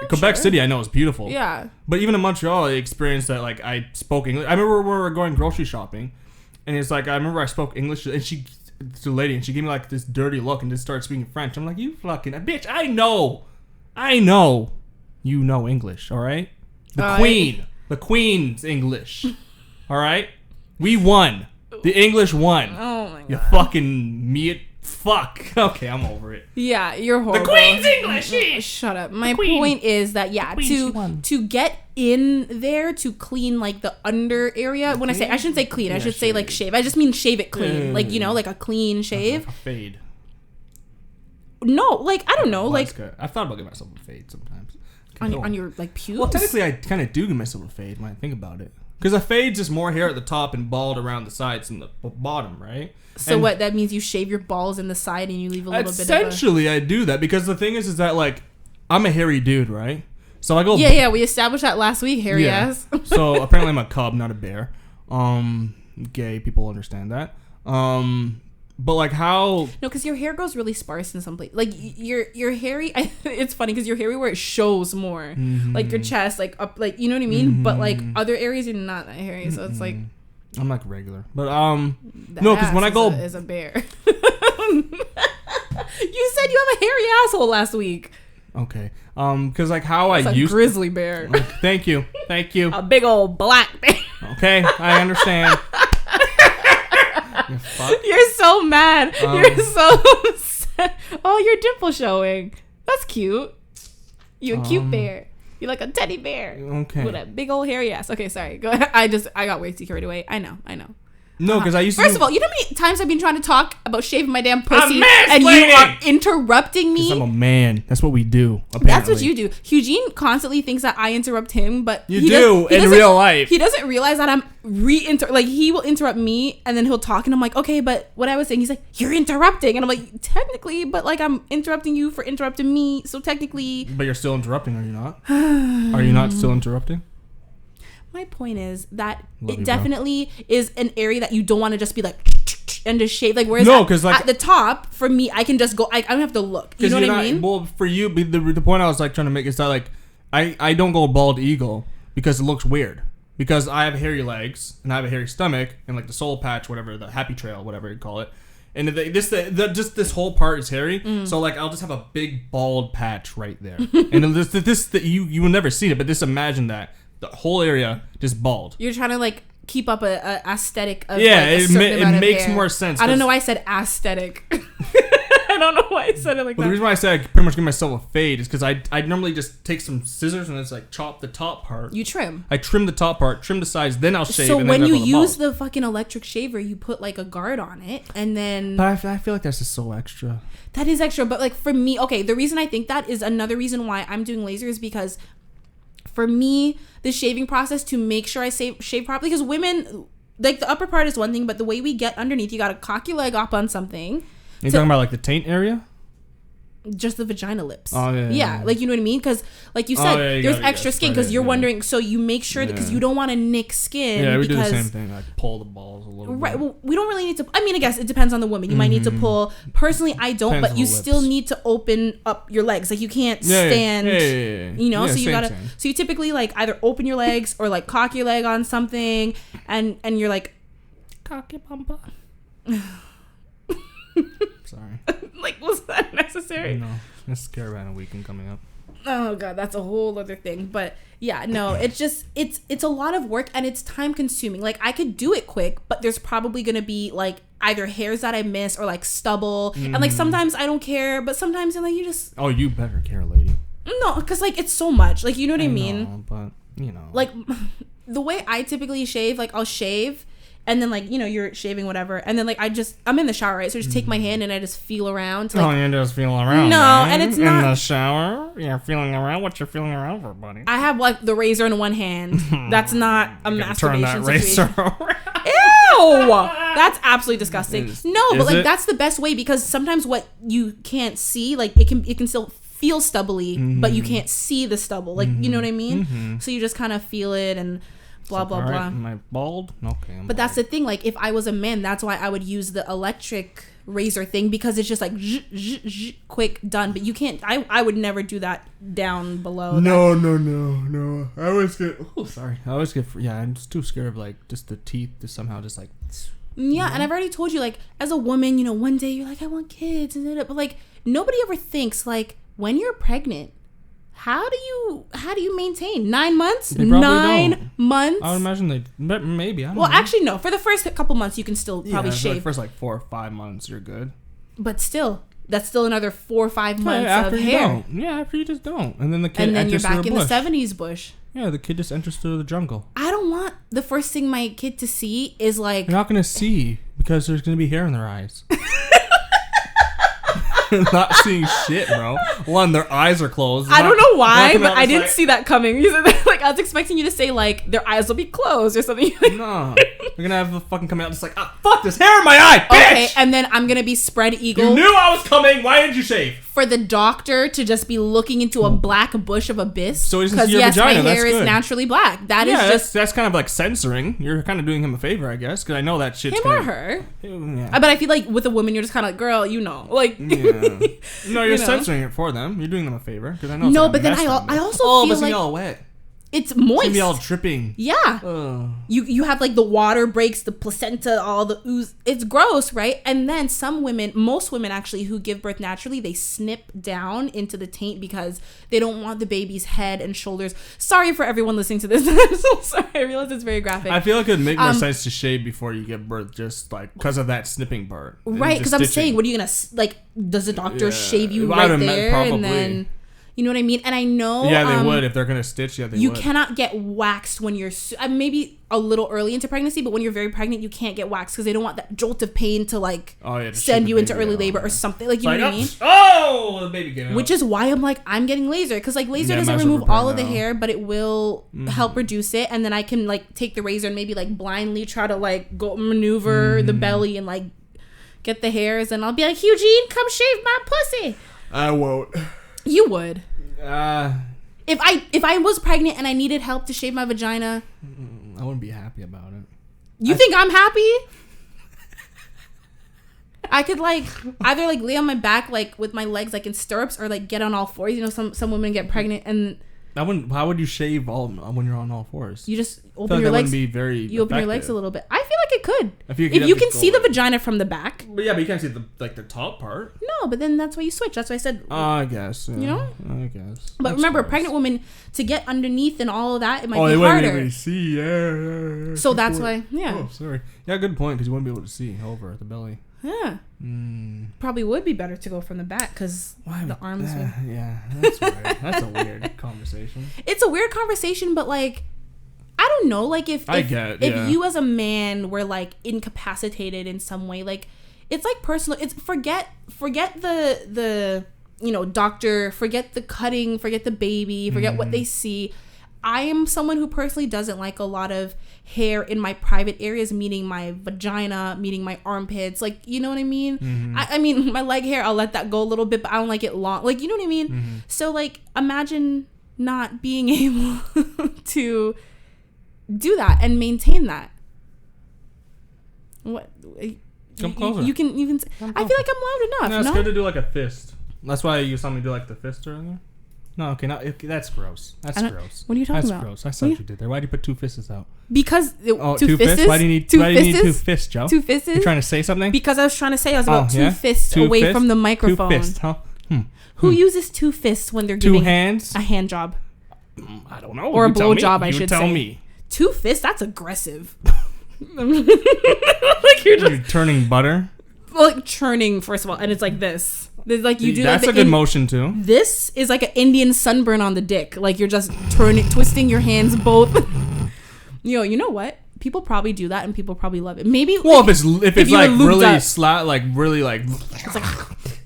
Quebec City, I know, is beautiful. Yeah. But even in Montreal, I experienced that. Like I spoke English. I remember when we were going grocery shopping, and it's like I remember I spoke English, and it's a lady, and she gave me like this dirty look, and just started speaking French. I'm like, you fucking bitch! I know. You know English, all right? The Queen's English, all right? We won. The English won. Oh my god. You fucking meat. Fuck. Okay, I'm over it. Yeah, you're horrible. The Queen's English. Shut up. My point is that to get in there to clean like the under area. When I shouldn't say clean. I should say like shave. I just mean shave it clean. Like like a clean shave. Like a fade. No, like I don't know. Well, like I've thought about giving myself a fade sometimes. On your like pubes. Well, technically, I kind of do give myself a fade when I think about it. Because a fade's just more hair at the top and bald around the sides and the bottom, right? So what, that means you shave your balls in the side and you leave a little bit of Essentially, I do that because the thing is that, like, I'm a hairy dude, right? So I go... Yeah, we established that last week, hairy ass. So apparently I'm a cub, not a bear. Gay people understand that. But like how... No, because your hair grows really sparse in some place. Like your hairy... it's funny because your hairy where it shows more. Mm-hmm. Like your chest, like up, like, you know what I mean? Mm-hmm. But like other areas you're not that hairy. So it's like... I'm like regular. But no, because when I go... is a bear. You said you have a hairy asshole last week. Okay. Because like how I used... a grizzly bear. Like, thank you. A big old black bear. Okay, I understand. You're so mad. You're so sad. Oh, your dimple showing. That's cute. You a cute bear. You're like a teddy bear. Okay. With a big old hairy ass. Okay, sorry. Go ahead. I got way too carried away. I know. No, because I used to... First of all, you know how many times I've been trying to talk about shaving my damn pussy and you are interrupting me? Because I'm a man. That's what we do, apparently. That's what you do. Hugh-Gene constantly thinks that I interrupt him, but... You do in real life. He doesn't realize that I'm like, he will interrupt me, and then he'll talk, and I'm like, okay, but what I was saying, he's like, you're interrupting. And I'm like, technically, but like, I'm interrupting you for interrupting me, so technically... But you're still interrupting, are you not? Are you not still interrupting? My point is that it definitely is an area that you don't want to just be like and just shave. Like, whereas at the top, for me, I can just go. I don't have to look. You know what I mean? Well, for you, the point I was like trying to make is that like I don't go bald eagle because it looks weird. Because I have hairy legs and I have a hairy stomach and like the soul patch, whatever, the happy trail, whatever you call it. And just this whole part is hairy, so like I'll just have a big bald patch right there. And you will never see it, but just imagine that. The whole area just bald. You're trying to like keep up a aesthetic of it makes more sense. I don't know why I said aesthetic. I don't know why I said it like that. The reason why I said I pretty much give myself a fade is because I normally just take some scissors and it's like chop the top part. You trim. I trim the top part, trim the sides, then I'll shave. So and when then you use the fucking electric shaver, you put like a guard on it and then... But I feel like that's just so extra. That is extra, but like for me, okay, the reason I think that is another reason why I'm doing laser is because for me, the shaving process to make sure I shave properly, because women, like the upper part is one thing, but the way we get underneath, you got to cock your leg up on something. You're talking about like the taint area? Just the vagina lips. Oh, yeah. Like, you know what I mean? Because like you said, there's extra skin because you're wondering, so you make sure that because you don't want to nick skin. Yeah, we do the same thing. Like pull the balls a little bit. Right. Well, we don't really need to. I mean, I guess it depends on the woman. You might need to pull. Personally, I don't, Depends but you still need to open up your legs. Like you can't stand. You know, so you gotta. Same. So you typically like either open your legs or like cock your leg on something, and you're like, cock your bumper. Sorry. Like, was that necessary? No, it's Caravan weekend coming up. Oh god, that's a whole other thing. But yeah, no, it's just it's a lot of work and it's time consuming. Like I could do it quick, but there's probably gonna be like either hairs that I miss or like stubble. And like sometimes I don't care, but sometimes like you just you better care, lady. No, because like it's so much. Like you know what I mean? Know, but you know. Like the way I typically shave, like I'll shave and then like, you know, you're shaving whatever, and then like I'm in the shower, right? So I just take my hand and I just feel around. To, like, you just feel around. No, man. and it's not in the shower. You're feeling around. What you're feeling around for, buddy? I have like the razor in one hand. That's not a masturbation turn that situation. razor around. Ew, that's absolutely disgusting. But like it? that's the best way, because sometimes what you can't see, like it can still feel stubbly, but you can't see the stubble. Like you know what I mean? So you just kind of feel it and. Blah, blah, blah. Am I bald? Okay. But that's the thing. Like, if I was a man, that's why I would use the electric razor thing, because it's just like quick, done. But you can't. I would never do that down below. No. I always get. Oh, sorry. I always get. Yeah, I'm just too scared of like just the teeth to somehow just like. Yeah, and I've already told you, like, as a woman, you know, one day you're like, I want kids, but like nobody ever thinks like when you're pregnant. How do you maintain 9 months? They probably 9 don't. months. I would imagine maybe. I don't know. Actually, no. For the first couple months, you can still probably shave. For the first like 4 or 5 months, you're good. But still, that's still another 4 or 5 months after of you hair. Don't. Yeah, after you just don't, and then the kid. And then you're enters back through in the the 70s bush. Yeah, the kid just enters through the jungle. I don't want the first thing my kid to see is like. You're not gonna see because there's gonna be hair in their eyes. Not seeing shit, bro. One, their eyes are closed. I don't know why, but I didn't see that coming. Like I was expecting you to say like their eyes will be closed or something. No, they're gonna have the fucking come out just like, fuck, there's hair in my eye, bitch. Okay, and then I'm gonna be spread eagle. You knew I was coming. Why didn't you shave? For the doctor to just be looking into a black bush of abyss. So he doesn't see your vagina. My hair That's is good. naturally black. That is just that's kind of like censoring. You're kind of doing him a favor, I guess, because I know that shit's him or her. Yeah. But I feel like with a woman, you're just kind of like, girl, you know, like. Yeah. No, you're know? censoring it for them. You're doing them a favor because I know. No, it's but then I also feel but it's like all wet. it's It's moist. gonna be all dripping. Yeah. You have like the water breaks, the placenta, all the ooze. It's gross, right? And then most women actually who give birth naturally, they snip down into the taint because they don't want the baby's head and shoulders. Sorry for everyone listening to this. I'm so sorry. I realize it's very graphic. I feel like it would make more sense to shave before you give birth, just like because of that snipping part. Right, because I'm saying, what are you gonna like? Does the doctor shave you right there probably. and then? You know what I mean? And I know... Yeah, they would. If they're going to stitch, you would. Cannot get waxed when you're... maybe a little early into pregnancy, but when you're very pregnant, you can't get waxed because they don't want that jolt of pain to like send you into early labor or something. Like, you know what I mean? Oh, the baby came out. Which is why I'm like, I'm getting laser. Because like laser doesn't remove all of the hair, but it will help reduce it. And then I can like take the razor and maybe like blindly try to like go maneuver the belly and like get the hairs. And I'll be like, Hugh-Gene, come shave my pussy. I won't. You would. If I was pregnant and I needed help to shave my vagina, I wouldn't be happy about it. You think I'm happy? I could like either like lay on my back like with my legs like in stirrups or like get on all fours. You know, some women get pregnant and I wouldn't. How would you shave all when you're on all fours? You just open your legs. Be very you open your legs a little bit. I feel like it could. If you can see the vagina from the back. But yeah, but you can't see the top part. No, but then that's why you switch. That's why I said. I guess. Yeah. You know. I guess. But remember, pregnant women to get underneath and all of that, it might be they harder. wouldn't even see. Yeah. So that's why. Yeah. Oh, sorry. Yeah, good point. Because you wouldn't be able to see over the belly. Yeah. Probably would be better to go from the back because the arms would... Yeah, that's weird. That's a weird conversation. It's a weird conversation, but like, I don't know. Like if you as a man were like incapacitated in some way, like it's like personal. It's forget the doctor, forget the cutting, forget the baby, forget what they see. I am someone who personally doesn't like a lot of hair in my private areas, meaning my vagina, meaning my armpits. Like, you know what I mean? I mean, my leg hair, I'll let that go a little bit, but I don't like it long. Like, you know what I mean? So, like, imagine not being able to do that and maintain that. What? Come closer. You can I feel like I'm loud enough. No, it's good to do like a fist. That's why you saw me do like the fist earlier. No, okay, that's gross. That's gross. What are you talking about? That's gross. I saw what you did there. Why did you put two fists out? Because two fists? Why do you need two fists, Joe? Two fists? You trying to say something? Because I was trying to say I was about two fists away from the microphone. Two fists, huh? Who uses two fists when they're Two giving hands? a hand job? I don't know. Or a blow job, I You should tell say. me. Two fists? That's aggressive. Like You're turning butter? like churning, first of all, and it's like this. There's like you do. That's like a good motion too. This is like an Indian sunburn on the dick. Like you're just twisting your hands both. You know what? People probably do that, and people probably love it. Maybe. Well, if it's like really up. really like, It's like,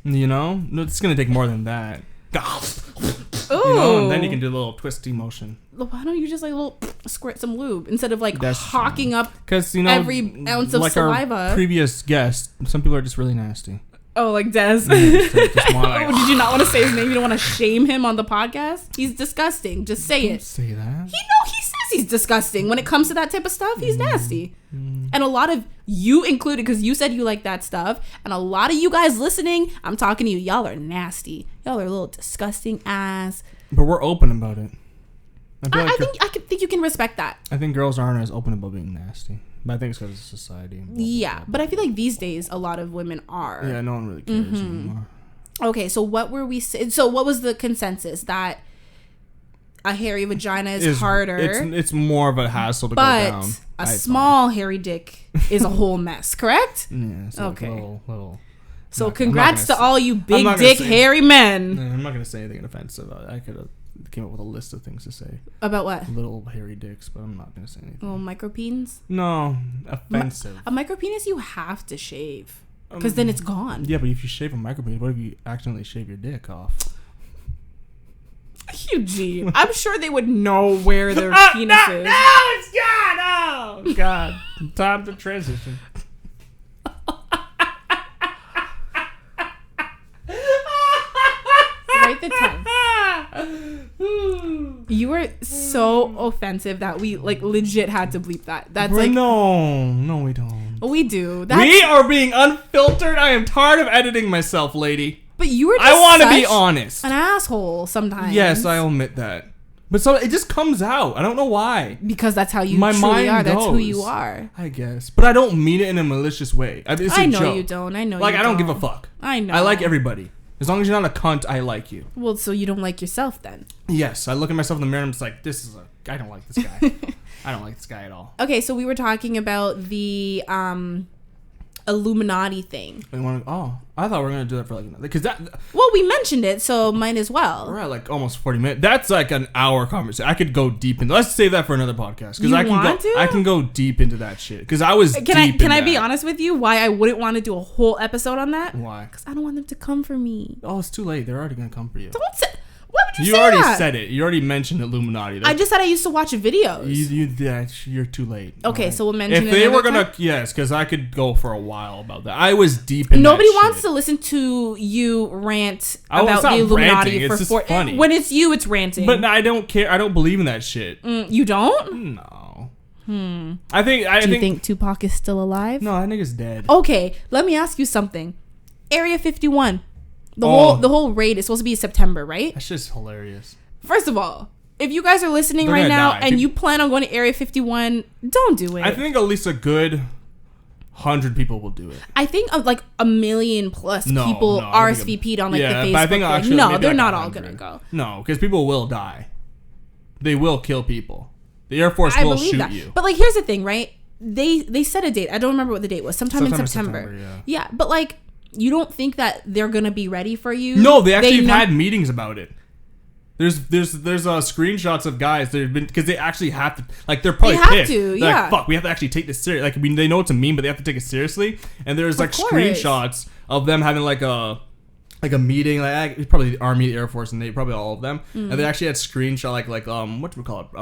no, it's gonna take more than that. oh, And then you can do a little twisty motion. Why don't you just like little squirt some lube instead of like That's hawking up because every ounce of like saliva? Our previous guest, some people are just really nasty. Oh, like Des. So just wanna, like, Oh, did you not want to say his name? You don't want to shame him on the podcast? He's disgusting. Just say it. Say that. He says he's disgusting. When it comes to that type of stuff, he's nasty. And a lot of you included, because you said you like that stuff, and a lot of you guys listening, I'm talking to you, y'all are nasty. Y'all are a little disgusting ass. But we're open about it. I think you can respect that. I think girls aren't as open about being nasty. But I think it's because of society. Blah, blah, Yeah, blah. but I feel like these days a lot of women are. Yeah, no one really cares anymore. Okay, so what were we saying? So what was the consensus? That a hairy vagina is harder. It's more of a hassle to go down. But a small hairy dick is a whole mess, correct? Yeah. So Okay. Little. So I'm not congrats to all you big not gonna dick say- hairy men. I'm not gonna say anything offensive. I could have came up with a list of things to say. About what? Little hairy dicks, but I'm not gonna say anything. Little micropenis? No, offensive. A micropenis you have to shave. Because then it's gone. Yeah, but if you shave a micropenis, what if you accidentally shave your dick off? Hugh-Gene, I'm sure they would know where their penis is. No, it's gone. Oh God, time to transition. Right the time. You were so offensive that we like legit had to bleep that. That's like no, we don't. we do. We are being unfiltered. I am tired of editing myself, lady. But you were. Just I want to be such honest. An asshole sometimes. Yes, I'll admit that. But so it just comes out. I don't know why. Because that's how you My truly mind are. That's who goes. you are. I guess, but I don't mean it in a malicious way. It's I a know joke. you don't. I know. Like you I don't give a fuck. I know. I like everybody. As long as you're not a cunt, I like you. Well, so you don't like yourself then? Yes, I look at myself in the mirror and I'm just like, I don't like this guy. I don't like this guy at all. Okay, so we were talking about the Illuminati thing. I thought we were gonna do that for like because that. Well, we mentioned it, so might as well. We're at like almost 40 minutes. That's like an hour conversation. I could go deep into. Let's save that for another podcast because I can go deep into that shit because I was. Can I be honest with you? Why I wouldn't want to do a whole episode on that? Why? Because I don't want them to come for me. Oh, it's too late. They're already gonna come for you. Don't say. Why would you say already that? said it. You already mentioned Illuminati. I just said I used to watch videos. You're too late. Okay, right? so we'll mention if it they were another gonna, time? yes, because I could go for a while about that. I was deep in. Nobody that wants shit. to listen to you rant It's about not the Illuminati ranting, for it's just funny. When it's you, it's ranting. But I don't care. I don't believe in that shit. You don't? No. Do you think Tupac is still alive? No, that nigga's dead. Okay, let me ask you something. Area 51. The whole raid is supposed to be in September, right? That's just hilarious. First of all, if you guys are listening They're right gonna now die. and you plan on going to Area 51, don't do it. I think at least a good 100 people will do it. I think like 1 million plus people RSVP'd on like the Facebook. But I think actually no, maybe they're like not all 100. gonna go. No, because people will die. They will kill people. The Air Force I will believe shoot that. you. But like, here's the thing, right? They set a date. I don't remember what the date was. Sometime in September. Yeah, but like, you don't think that they're gonna be ready for you? No, they actually had meetings about it. There's screenshots of guys that have been because they actually have to like they're probably pissed. They're like, fuck, we have to actually take this serious. Like I mean, they know it's a meme, but they have to take it seriously. And there's like screenshots of them having like a meeting, like it's probably the Army, the Air Force, and they probably all of them. And they actually had screenshot like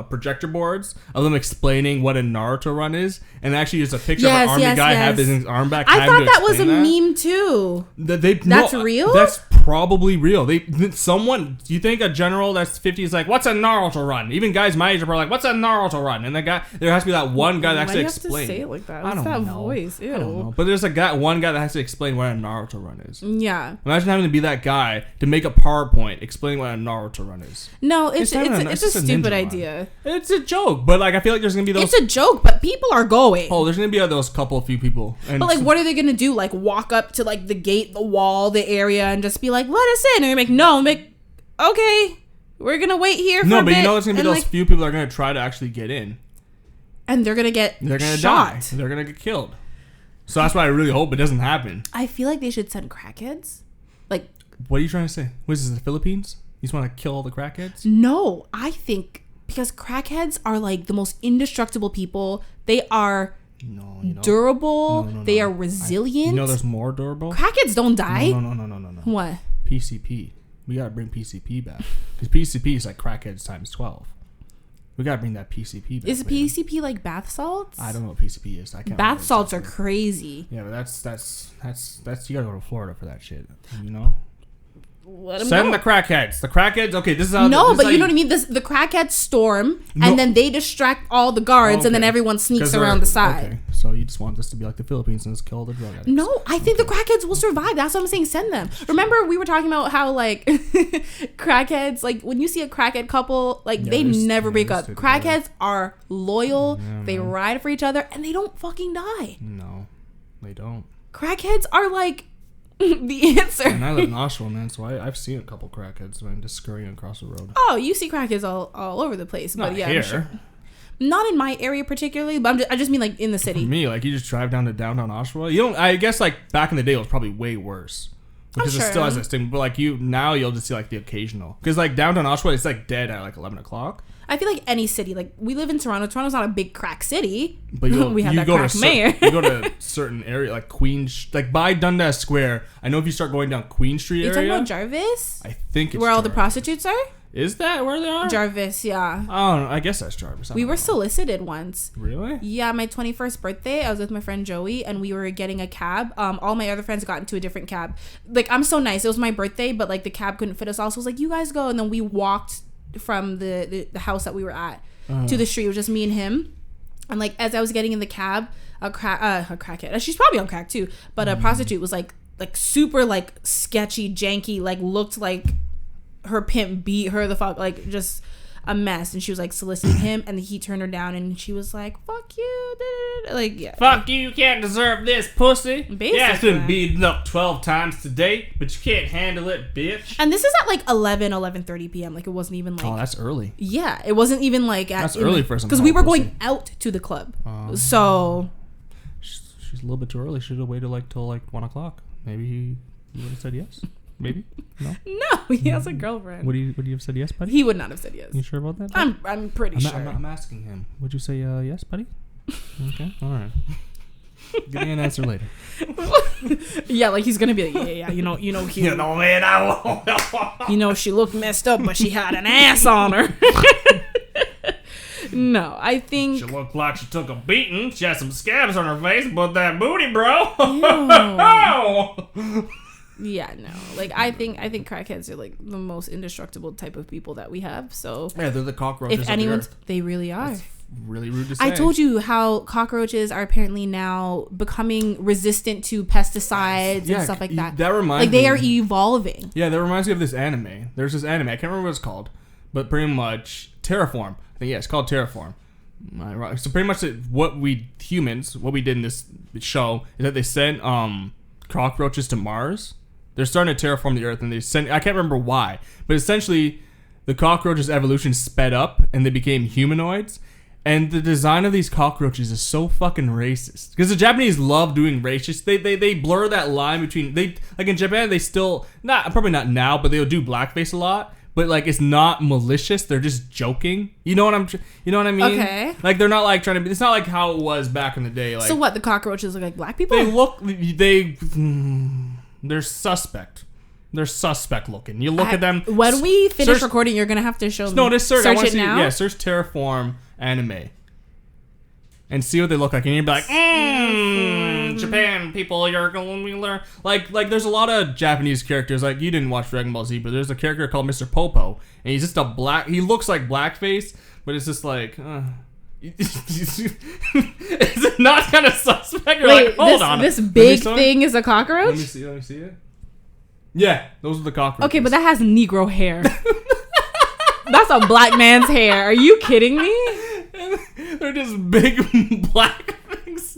projector boards of them explaining what a Naruto run is, and actually just a picture of an army guy having his arm back. I thought that was a meme too. That's real. That's probably real. Do you think a general that's 50 is like, what's a Naruto run? Even guys my age are probably like, what's a Naruto run? And there has to be that one guy that actually explains. Why do you have to say it like that? I don't know. Voice? Ew. I don't know. But there's one guy that has to explain what a Naruto run is. Yeah. Imagine having to be that guy to make a PowerPoint explaining what a Naruto run is. No, it's a stupid idea. It's a joke, but like I feel like there's gonna be those. It's a joke, but people are going. Oh, there's gonna be those few people. And but like, what are they gonna do? Like, walk up to like the gate, the wall, the area, and just be like, "Let us in." And you're like, "No." I'm like, "Okay, we're gonna wait here." No, for a but bit. you know, it's gonna be those few people that are gonna try to actually get in, and they're gonna die. They're gonna get killed. So that's why I really hope it doesn't happen. I feel like they should send crackheads. Like, what are you trying to say? What is this, the Philippines? You just want to kill all the crackheads? No, I think because crackheads are like the most indestructible people. They are durable. No. They are resilient. There's more durable. Crackheads don't die. No. What? PCP. We gotta bring PCP back because PCP is like crackheads times 12. We gotta bring that PCP back. Is PCP like bath salts? I don't know what PCP is. I can't. Bath salts are crazy. Yeah, but that's you gotta go to Florida for that shit. You know. Send the crackheads. The crackheads. Okay, this is how. No, but you know what I mean. The crackheads storm, and then they distract all the guards, and then everyone sneaks around the side. Okay, so you just want this to be like the Philippines and just kill the drug addicts. No, I think the crackheads will survive. That's what I'm saying. Send them. Remember, we were talking about how like crackheads, like when you see a crackhead couple, like they never break up. Crackheads are loyal. They ride for each other, and they don't fucking die. No, they don't. Crackheads are like the answer. And I live in Oshawa, man, so I've seen a couple crackheads, man, just scurrying across the road. Oh, you see crackheads all over the place. Not but yeah, here. I'm sure. Not in my area particularly, but I just mean like in the city. For me, like you just drive down to downtown Oshawa. You don't. I guess like back in the day, it was probably way worse because it still has a stigma. But like now you'll just see like the occasional because like downtown Oshawa, it's like dead at like 11 o'clock. I feel like any city, like we live in Toronto. Toronto's not a big crack city, but we have that crack mayor. You go to certain area like like by Dundas Square. I know if you start going down Queen Street area. You talking about Jarvis? I think it's where all Jarvis. the prostitutes are. Is that where they are? Jarvis, yeah. Oh, I guess that's Jarvis. We were solicited once. Really? Yeah, my 21st birthday, I was with my friend Joey, and we were getting a cab. All my other friends got into a different cab. Like, I'm so nice. It was my birthday, but like the cab couldn't fit us all. So I was like, you guys go. And then we walked from the house that we were at to the street. It was just me and him. And like as I was getting in the cab, a crackhead, she's probably on crack too, but a prostitute was like super like sketchy, janky, like looked like her pimp beat her the fuck, like just a mess. And she was like soliciting him, and he turned her down, and she was like, fuck you, like, yeah, fuck you can't deserve this, pussy. Basically. Yeah, it's been beaten up 12 times today, but you can't handle it, bitch. And this is at like 11:30 p.m. Like it wasn't even like, oh, that's early. Yeah, it wasn't even like at, that's early for some, because we were going out to the club. So she's a little bit too early. Should have waited like till like 1 o'clock. Maybe he would have said yes. Maybe no. He has a girlfriend. Would you have said yes, buddy? He would not have said yes. You sure about that? I'm pretty sure. I'm asking him. Would you say yes, buddy? Okay, all right. Give me an answer later. Yeah, like he's gonna be like, yeah. You know, he, you know, man, I won't. You know, she looked messed up, but she had an ass on her. No, I think she looked like she took a beating. She had some scabs on her face, but that booty, bro. Yeah, no. Like I think crackheads are like the most indestructible type of people that we have. So yeah, they're the cockroaches. If anyone's, they really are. That's really rude to say. I told you how cockroaches are apparently now becoming resistant to pesticides and stuff like that. That reminds me. Like they are evolving. Yeah, that reminds me of this anime. There's this anime. I can't remember what it's called, but pretty much Terraform. I think it's called Terraform. So pretty much what we did in this show is that they sent cockroaches to Mars. They're starting to terraform the Earth, and I can't remember why, but essentially the cockroaches' evolution sped up and they became humanoids. And the design of these cockroaches is so fucking racist, because the Japanese love doing racist. They blur that line between like in Japan they still probably not now, but they'll do blackface a lot. But like it's not malicious. They're just joking. You know what I mean? Okay. Like they're not like trying to be. It's not like how it was back in the day. Like, so what? The cockroaches look like black people? They're suspect. They're suspect looking. You look at them. When we finish recording, you're gonna have to show me. No, just search it now. Yeah, search Terraform anime. And see what they look like, and you'd be like, Japan people, you're going to learn. Like, there's a lot of Japanese characters. Like, you didn't watch Dragon Ball Z, but there's a character called Mr. Popo, and he's just he looks like blackface, but it's just like, is it not kind of suspect? You're like, hold on. This big thing is a cockroach? Let me see it. Yeah, those are the cockroaches. Okay, but that has Negro hair. That's a black man's hair. Are you kidding me? They're just big black things.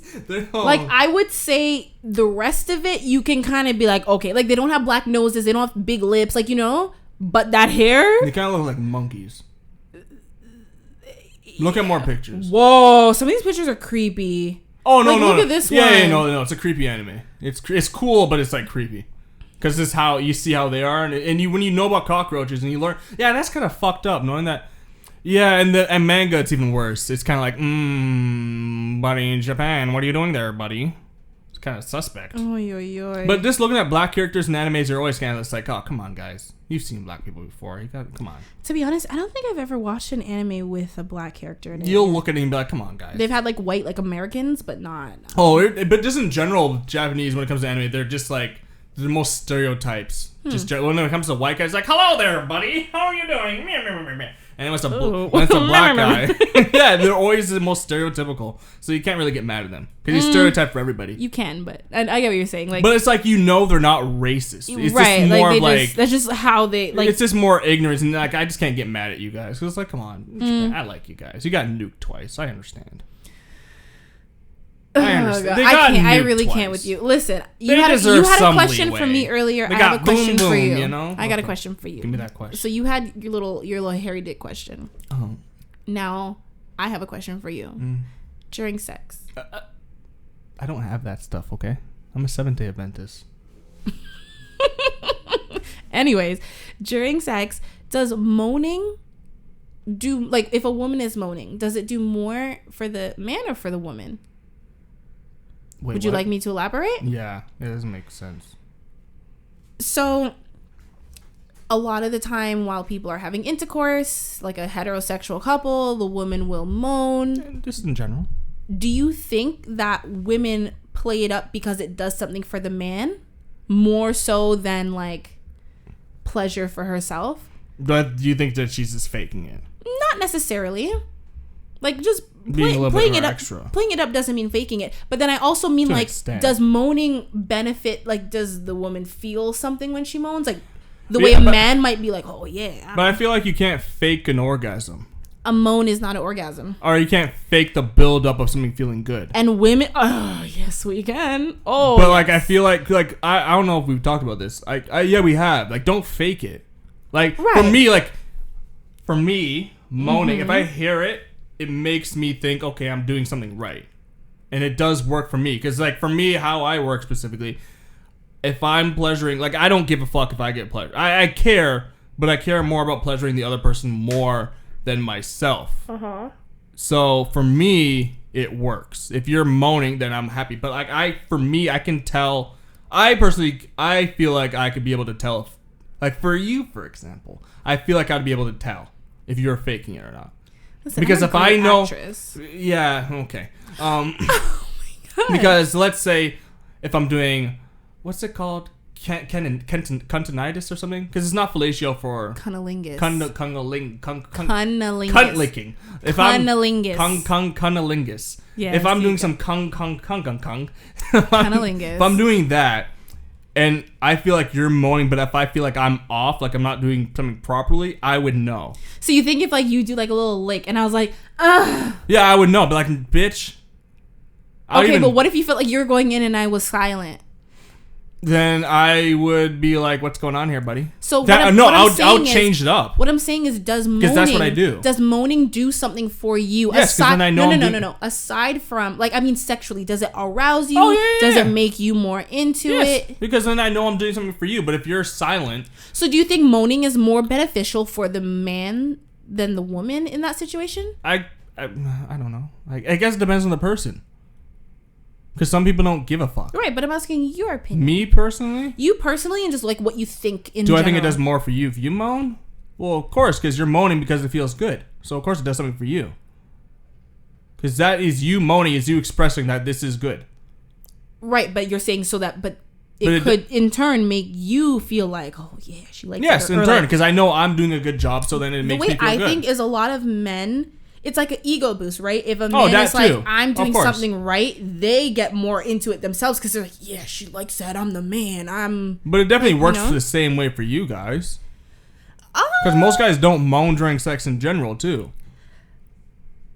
Like, I would say the rest of it, you can kind of be like, okay, like they don't have black noses, they don't have big lips, like, you know, but that hair, they kind of look like monkeys. Look at more pictures. Whoa, some of these pictures are creepy. Oh no, like, no, look no. at this yeah, one. Yeah, no, it's a creepy anime. It's cool, but it's like creepy. Because this is how you see how they are, and you when you know about cockroaches and you learn, yeah, that's kind of fucked up knowing that. Yeah, and manga, it's even worse. It's kind of like, buddy in Japan, what are you doing there, buddy? It's kind of suspect. Oy, oy, oy. But just looking at black characters in animes are always kind of like, oh, come on, guys, you've seen black people before. Come on. To be honest, I don't think I've ever watched an anime with a black character in it. You'll look at it and be like, come on, guys. They've had like white, like Americans, but not. Oh, but just in general, Japanese, when it comes to anime, they're just like the most stereotypes. Just when it comes to white guys, like, hello there, buddy, how are you doing? And when it's a black guy, yeah, they're always the most stereotypical. So you can't really get mad at them because you stereotype for everybody. You can, but I get what you're saying. Like, but it's like, you know, they're not racist. It's right, just more like that's just how they like. It's just more ignorance, and like I just can't get mad at you guys because it's like, come on, I like you guys. You got nuked twice. I understand. I understand. I really can't with you. Listen, you had a question for me earlier. I have a question for you. You know? I got a question for you. Give me that question. So you had your little hairy dick question. Oh. Now I have a question for you. During sex. I don't have that stuff. Okay, I'm a Seventh-day Adventist. Anyways, during sex, does moaning do, like, if a woman is moaning, does it do more for the man or for the woman? Wait, would you like me to elaborate? Yeah, it doesn't make sense. So, a lot of the time while people are having intercourse, like a heterosexual couple, the woman will moan. Just in general. Do you think that women play it up because it does something for the man more so than, like, pleasure for herself? But do you think that she's just faking it? Not necessarily. Like, just being a little playing bit it up. Extra. Playing it up doesn't mean faking it. But then I also mean, like, does moaning benefit? Like, does the woman feel something when she moans? Like, the way a man might be like, oh yeah. But I feel like you can't fake an orgasm. A moan is not an orgasm. Or you can't fake the build up of something feeling good. And women, oh yes, we can. Oh, but like, I feel like I don't know if we've talked about this. Yeah, we have. Like, don't fake it. Like, for me, moaning. If I hear it, it makes me think, okay, I'm doing something right. And it does work for me. Because, like, for me, how I work specifically, if I'm pleasuring, like, I don't give a fuck if I get pleasure. I care, but I care more about pleasuring the other person more than myself. So, for me, it works. If you're moaning, then I'm happy. But, like, for me, I can tell. I feel like I could be able to tell. If, like, for you, for example, I feel like I'd be able to tell if you're faking it or not. Listen, because if I know, actress. Yeah, okay. Oh my God. Because let's say if I'm doing, what's it called, cuntinitis or something? Because it's not fellatio for cunnilingus. Cunt licking. If cunnilingus. Cunnilingus. Yes, if I'm doing some cunnilingus. If I'm doing that, and I feel like you're moaning, but if I feel like I'm off, like I'm not doing something properly, I would know. So you think if, like, you do like a little lick, and I was like, ugh. Yeah, I would know, but like, bitch. Okay, but what if you felt like you were going in and I was silent? Then I would be like, "What's going on here, buddy?" So I'll change it up. What I'm saying is, does moaning? Because that's what I do. Does moaning do something for you? Yes, because then I know. No. Aside from, like, I mean, sexually, does it arouse you? Oh, yeah. Does it make you more into it? Because then I know I'm doing something for you. But if you're silent, so do you think moaning is more beneficial for the man than the woman in that situation? I don't know. I guess it depends on the person. Because some people don't give a fuck. Right, but I'm asking your opinion. Me personally? You personally, and just like what you think in general. Do I think it does more for you if you moan? Well, of course, because you're moaning because it feels good. So, of course, it does something for you. Because that is you moaning, is you expressing that this is good. Right, but you're saying so that, but it could in turn make you feel like, oh, yeah, she likes it. Yes, in turn, because I know I'm doing a good job, so then it makes me feel good. The way I think is a lot of men, it's like an ego boost, right? If a man is like, I'm doing something right, they get more into it themselves because they're like, yeah, she likes that. I'm the man. But it definitely works for the same way for you guys. Because most guys don't moan during sex in general, too.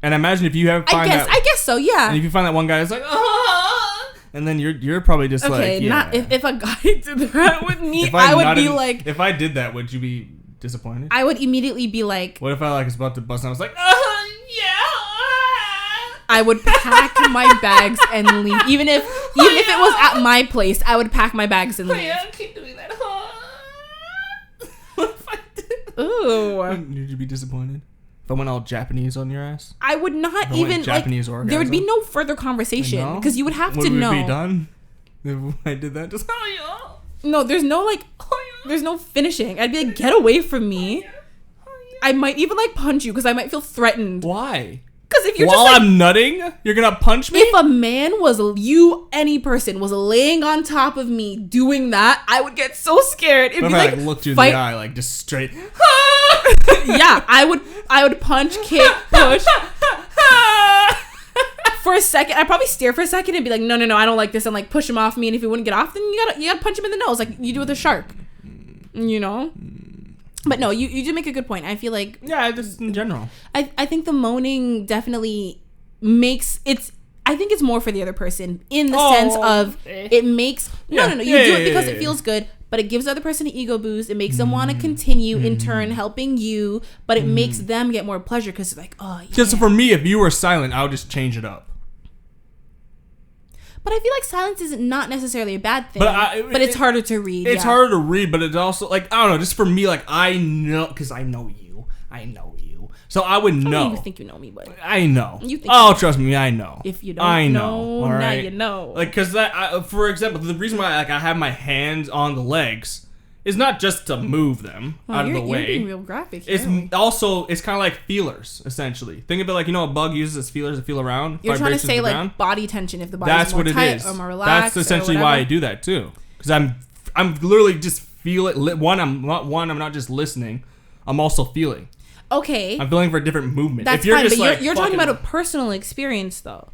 And imagine if you I guess so, yeah. And if you find that one guy that's like, and then you're probably just like, yeah. Not if a guy did that with me, I would be like. If I did that, would you be disappointed? I would immediately be like. What if I was about to bust and I was like, yeah. I would pack my bags and leave. Even if it was at my place, I would pack my bags and leave. Yeah, keep doing that. What if I did? Ooh. Would you be disappointed? If I went all Japanese on your ass? I would not even Japanese orgasm? There would be no further conversation because you would have to know. Would we be done if I did that? Just no, there's no there's no finishing. I'd be like, get away from me. I might even punch you because I might feel threatened. Why? Because if you're while I'm nutting, you're gonna punch me. If a man any person was laying on top of me doing that, I would get so scared. It'd be like looked you in the eye, just straight. Yeah, I would punch, kick, push. For a second, I'd probably stare for a second and be like, no, I don't like this, and push him off me. And if he wouldn't get off, then you gotta punch him in the nose like you do with a shark. You know. But no, you do make a good point. I feel like just in general. I think the moaning definitely makes I think it's more for the other person in the sense of it makes you do it because it feels good, but it gives the other person an ego boost. It makes them want to continue in turn helping you, but it makes them get more pleasure because they're like, oh yeah. Just for me, if you were silent, I would just change it up. But I feel like silence is not necessarily a bad thing. But it's harder to read. It's harder to read, but it's also I don't know. Just for me, I know because I know you. So I would know. I don't even think you know me, but I know. You think? Trust me, I know. If you don't know, all right? Now you know. Because for example, the reason why I have my hands on the legs is not just to move them out of the way. You're being real graphic here. It's kind of like feelers, essentially. Think of it a bug uses its feelers to feel around. You're trying to say body tension if the body's more tight or more relaxed. That's essentially why I do that too. Because I'm literally just feel it. I'm not just listening. I'm also feeling. Okay. I'm feeling for a different movement. That's fine, but you're talking about a personal experience though.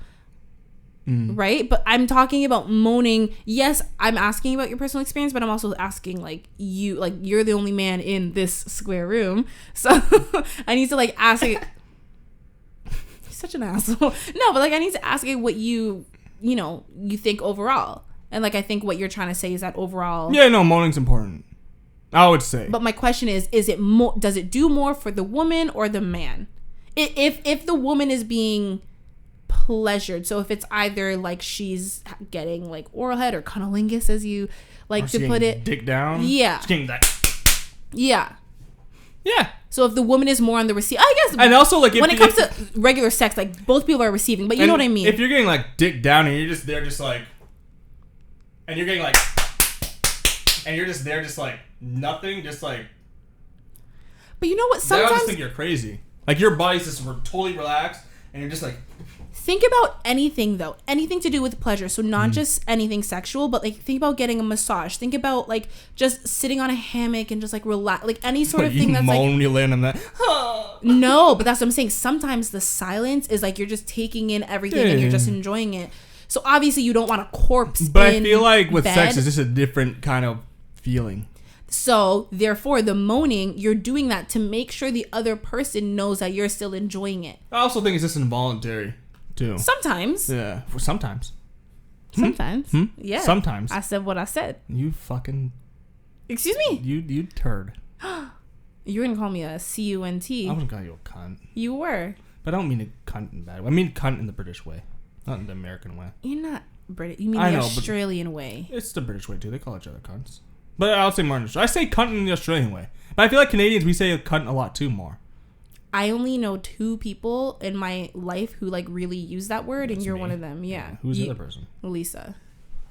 Right? But I'm talking about moaning. Yes, I'm asking about your personal experience, but I'm also asking you're the only man in this square room. So I need to ask it. You're such an asshole. No, but I need to ask it what you think overall. And I think what you're trying to say is that overall. Yeah, no, moaning's important. I would say. But my question is it more, does it do more for the woman or the man? If the woman is being pleasured, so if it's either she's getting oral head or cunnilingus, as you like to put it, dick down, she's getting that, yeah. So if the woman is more on the receive, I guess, and also when it comes to regular sex, both people are receiving, but you know what I mean. If you're getting dick down and you're just there, and you're getting and you're just there, nothing, But you know what? Sometimes I just think you're crazy. Your body's just totally relaxed, and you're just Think about anything though, anything to do with pleasure. So not just anything sexual, but think about getting a massage. Think about just sitting on a hammock and just relax, any sort of thing that's moan when you land on that. No, but that's what I'm saying. Sometimes the silence is you're just taking in everything and you're just enjoying it. So obviously you don't want a corpse. But I feel with sex it's just a different kind of feeling. So therefore the moaning, you're doing that to make sure the other person knows that you're still enjoying it. I also think it's just involuntary too. Sometimes. Yeah. Sometimes. Yeah. Sometimes. I said what I said. You fucking. Excuse me. You turd. You were gonna call me a cunt. I wasn't calling you a cunt. You were. But I don't mean a cunt in a bad way. I mean cunt in the British way, not in the American way. You're not British. You mean the Australian way. It's the British way too. They call each other cunts. But I'll say more in Australia. I say cunt in the Australian way. But I feel Canadians, we say cunt a lot too more. I only know 2 people in my life who really use that word, and you're me. One of them. Yeah. Who's the other person? Lisa.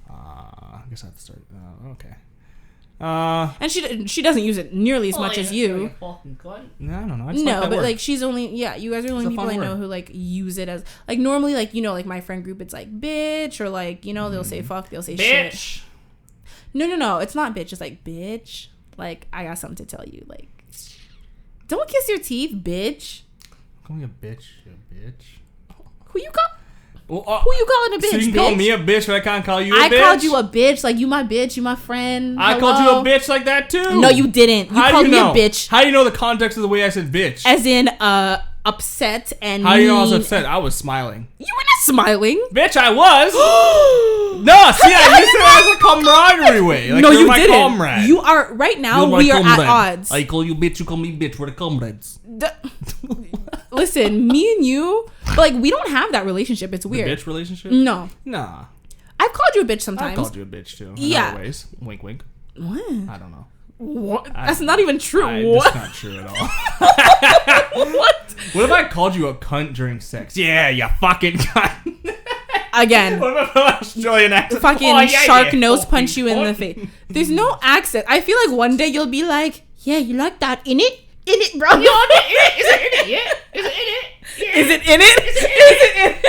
I guess I have to start. Okay. And she doesn't use it nearly as much as you. No, I don't know. No, but she's only you guys are the only people I know who use it as normally my friend group it's bitch or they'll say fuck, they'll say bitch. Shit. No, it's not bitch. It's bitch. I got something to tell you. Don't kiss your teeth, bitch. Call me a bitch, you bitch. Who you call? Well, who you calling a bitch? So you can call me a bitch, but I can't call you a bitch? I called you a bitch. Like, you my bitch. You my friend. I called you a bitch like that, too. No, you didn't. You called me a bitch. How do you know the context of the way I said bitch? As in, upset and How do you know I was upset? I was smiling. You were not smiling. Bitch, I was. No, see, I used it as a camaraderie way. Like, no, you're you my didn't. Comrade. You are, right now, we are at odds. I call you bitch, you call me bitch. We're the comrades. Listen, me and you, but like, we don't have that relationship. It's weird. The bitch relationship? No. Nah. I've called you a bitch sometimes. I've called you a bitch too. Yeah. In other ways. Wink, wink. What? I don't know. What? That's not even true. That's not true at all. What? What if I called you a cunt during sex? Yeah, you fucking cunt. Again. What if an Australian accent? Fucking shark nose punch you in the face. There's no accent. I feel like one day you'll be like, yeah, you like that in it? In it, bro. You want it? Is it in it? Yeah. Is it in it? Yeah. Is it in it? Is it in it?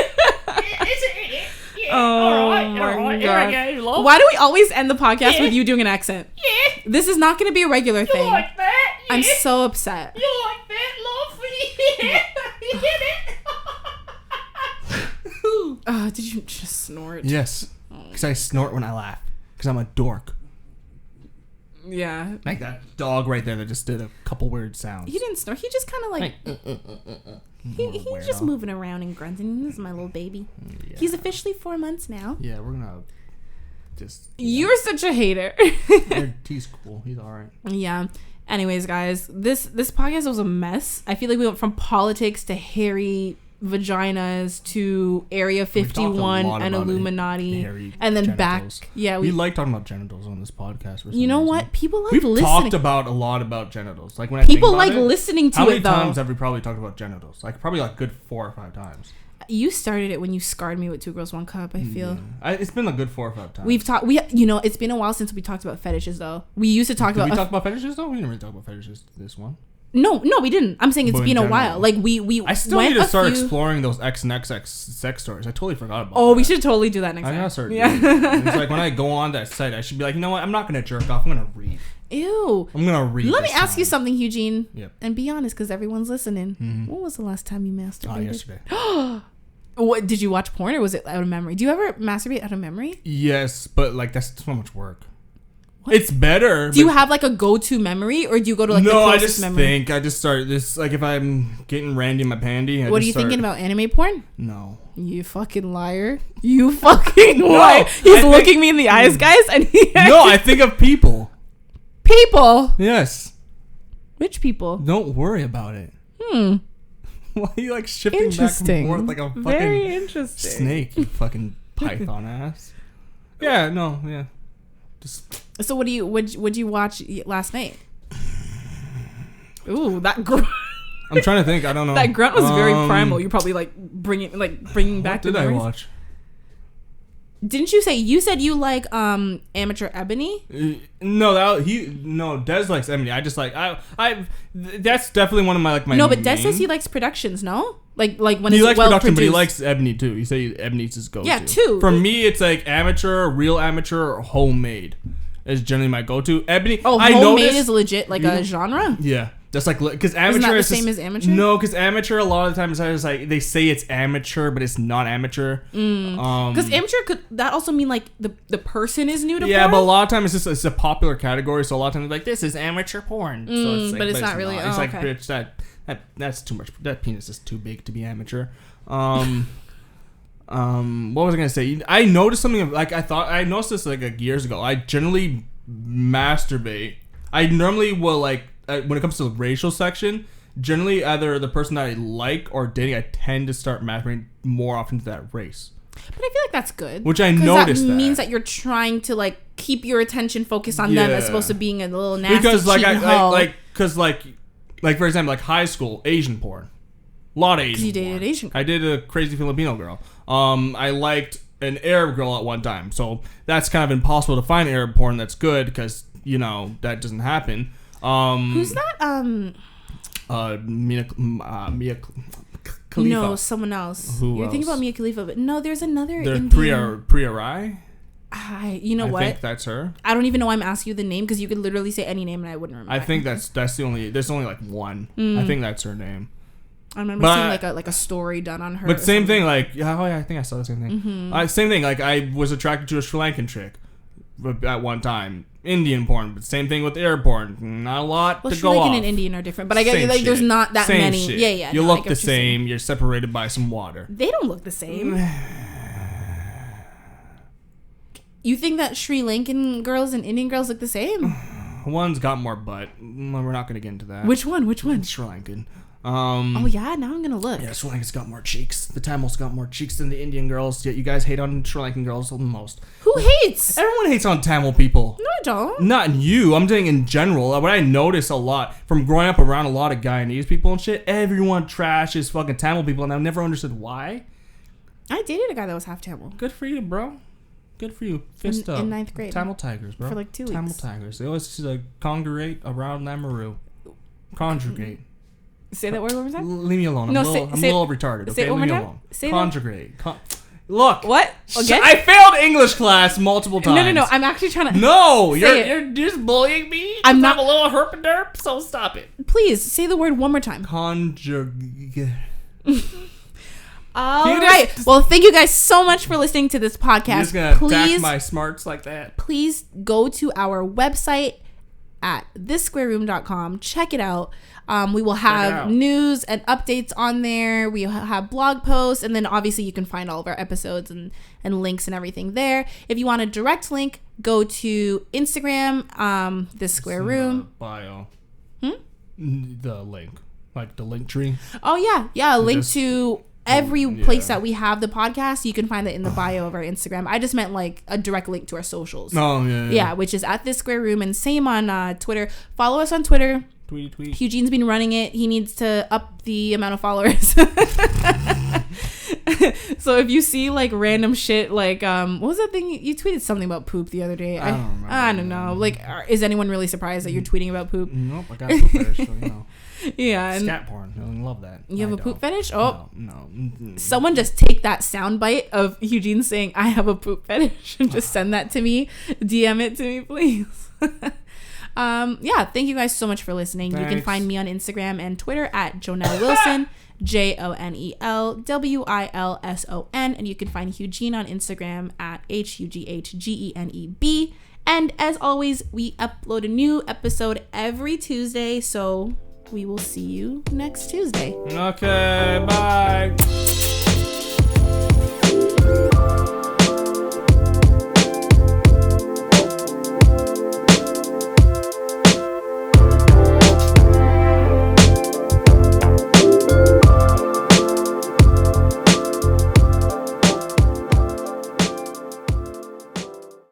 Is it in it? Yeah. Oh my God. Why do we always end the podcast with you doing an accent? Yeah. This is not going to be a regular thing. You like that? Yeah. I'm so upset. You like that, love? Yeah. You get it? Did you just snort? Yes. Because I snort when I laugh. Because I'm a dork. Yeah. Like that dog right there that just did a couple weird sounds. He didn't snort. He just kind of like... He's just moving around and grunting. This is my little baby. Yeah. He's officially 4 months now. Yeah, we're going to just... You're such a hater. He's cool. He's all right. Yeah. Anyways, guys, this podcast was a mess. I feel like we went from politics to hairy vaginas to Area 51 and Illuminati and then genitals. Back. Yeah, we like talking about genitals on this podcast. You know what? People like We've listening. Talked about a lot about genitals. Like when people I think about listening to it. How many though. times have we probably talked about genitals? Like probably like good 4 or 5 times. You started it when you scarred me with 2 Girls, 1 Cup. I feel it's been a good 4 or 5 times. We've talked. It's been a while since we talked about fetishes though. We used to talk about. Did we talk about fetishes though? We didn't really talk about fetishes this one. No, we didn't. I'm saying it's been a while. Like we. I still need to start exploring those X and XX sex stories. I totally forgot about. Oh, we should totally do that next time. I gotta start. Yeah. It's like when I go on that site, I should be like, you know what? I'm not gonna jerk off. I'm gonna read. Ew. I'm gonna read. Let me ask you something, Hugh-Gene. Yep. And be honest, because everyone's listening. Mm-hmm. When was the last time you masturbated? Oh, yesterday. What, did you watch porn or was it out of memory? Do you ever masturbate out of memory? Yes, but like that's so much work. What? It's better. Do you have like a go-to memory or do you go to like the closest memory? I just start this like if I'm getting randy in my panty. What are you thinking about, anime porn? No. You fucking liar. You fucking liar. He's looking me in the eyes, guys. And no, I think of people. People? Yes. Which people? Don't worry about it. Why are you like shifting back and forth like a fucking very interesting snake, you fucking python ass? Yeah, no, yeah. So what would you watch last night? Ooh, that grunt. I'm trying to think. I don't know. That grunt was very primal. You're probably like bringing back the memories. What did I watch? Didn't you said you like Amateur Ebony? No, Des likes Ebony. I just like that's definitely one of my my. No, but Des says he likes productions. No, like when he it's likes well production, produced. but he likes Ebony too. He say Ebony's his go-to. Yeah, too. For me, it's like amateur, real amateur, or homemade is generally my go-to. Ebony. Oh, homemade is legit like a genre. Yeah. Just like, because amateur isn't that the is same as amateur? No, because amateur a lot of the times is like they say it's amateur, but it's not amateur. Because amateur could that also mean like the person is new to porn? Yeah, but a lot of times it's a popular category, so a lot of times like this is amateur porn. So it's like, but it's not really. It's like okay. bitch, that's too much. That penis is too big to be amateur. What was I gonna say? I noticed something like I noticed this like years ago. I generally masturbate. I normally will like. When it comes to the racial section, generally either the person that I like or dating, I tend to start masturbating more often to that race. But I feel like that's good. Which I noticed that means that you're trying to like keep your attention focused on them as opposed to being a little nasty because like cheating like for example like high school Asian porn, a lot of Asian. Because you dated Asian. I did a crazy Filipino girl. I liked an Arab girl at one time, so that's kind of impossible to find Arab porn that's good because that doesn't happen. Who's that? Mia Khalifa. No, someone else. You're thinking about Mia Khalifa, but no, there's another. Priya Rai. You know what? I think that's her. I don't even know why I'm asking you the name because you could literally say any name and I wouldn't remember. I think that's the only. There's only like one. I think that's her name. I remember seeing like a story done on her. But same thing, like, oh yeah, I think I saw the same thing. Mm-hmm. Same thing, like I was attracted to a Sri Lankan chick at one time. Indian porn, but same thing with Arab porn. Not a lot to Sri go Lankan off. and Indian are different, but I get like there's not that same many. Shit. Yeah. You look the same. You're separated by some water. They don't look the same. You think that Sri Lankan girls and Indian girls look the same? One's got more butt. We're not gonna get into that. Which one? Sri Lankan. Oh yeah, now I'm gonna look. Yeah, Sri Lanka's got more cheeks. The Tamils got more cheeks than the Indian girls. Yet you guys hate on Sri Lankan girls the most. Who hates? Everyone hates on Tamil people. No, I don't. Not you. I'm saying in general. What I notice a lot from growing up around a lot of Guyanese people and shit, everyone trashes fucking Tamil people, and I've never understood why. I dated a guy that was half Tamil. Good for you, bro. Good for you. Fist up. In 9th grade. Tamil tigers, bro. For like 2 weeks. Tamil tigers. They always congregate around Namaru. Conjugate. Say that word one more time. Leave me alone. I'm a little retarded. Okay, say it one leave more me time. alone. Say Conjugate. Look. What? Again? I failed English class multiple times. No. I'm actually trying to. No, you're just bullying me. I'm not a little herp and derp. So stop it. Please say the word one more time. Conjugate. All right. Well, thank you guys so much for listening to this podcast. You're just gonna attack my smarts like that. Please go to our website at thissquareroom.com. Check it out. We will have news and updates on there. We have blog posts, and then obviously you can find all of our episodes and links and everything there. If you want a direct link, go to Instagram, This Square Room. Bio. The link. Like the link tree. Oh, yeah. A link to every place that we have the podcast. You can find it in the bio of our Instagram. I just meant like a direct link to our socials. Oh, yeah. Yeah, which is at This Square Room, and same on Twitter. Follow us on Twitter. Tweet. Hugh-Gene's been running it. He needs to up the amount of followers. So if you see like random shit, like what was that thing you tweeted something about poop the other day? I don't know. Like, is anyone really surprised that you're tweeting about poop? Nope, I got a poop fetish, so you know. Yeah, and scat porn. I love that. You have a poop fetish? Oh, no. Someone just take that soundbite of Eugene saying I have a poop fetish and just send that to me. DM it to me, please. Yeah, thank you guys so much for listening. Thanks. You can find me on Instagram and Twitter at Jonel Wilson, JONELWILSON, and you can find Hugh-Gene on Instagram at HUGHGENEB. And as always, we upload a new episode every Tuesday, so we will see you next Tuesday. Okay, bye.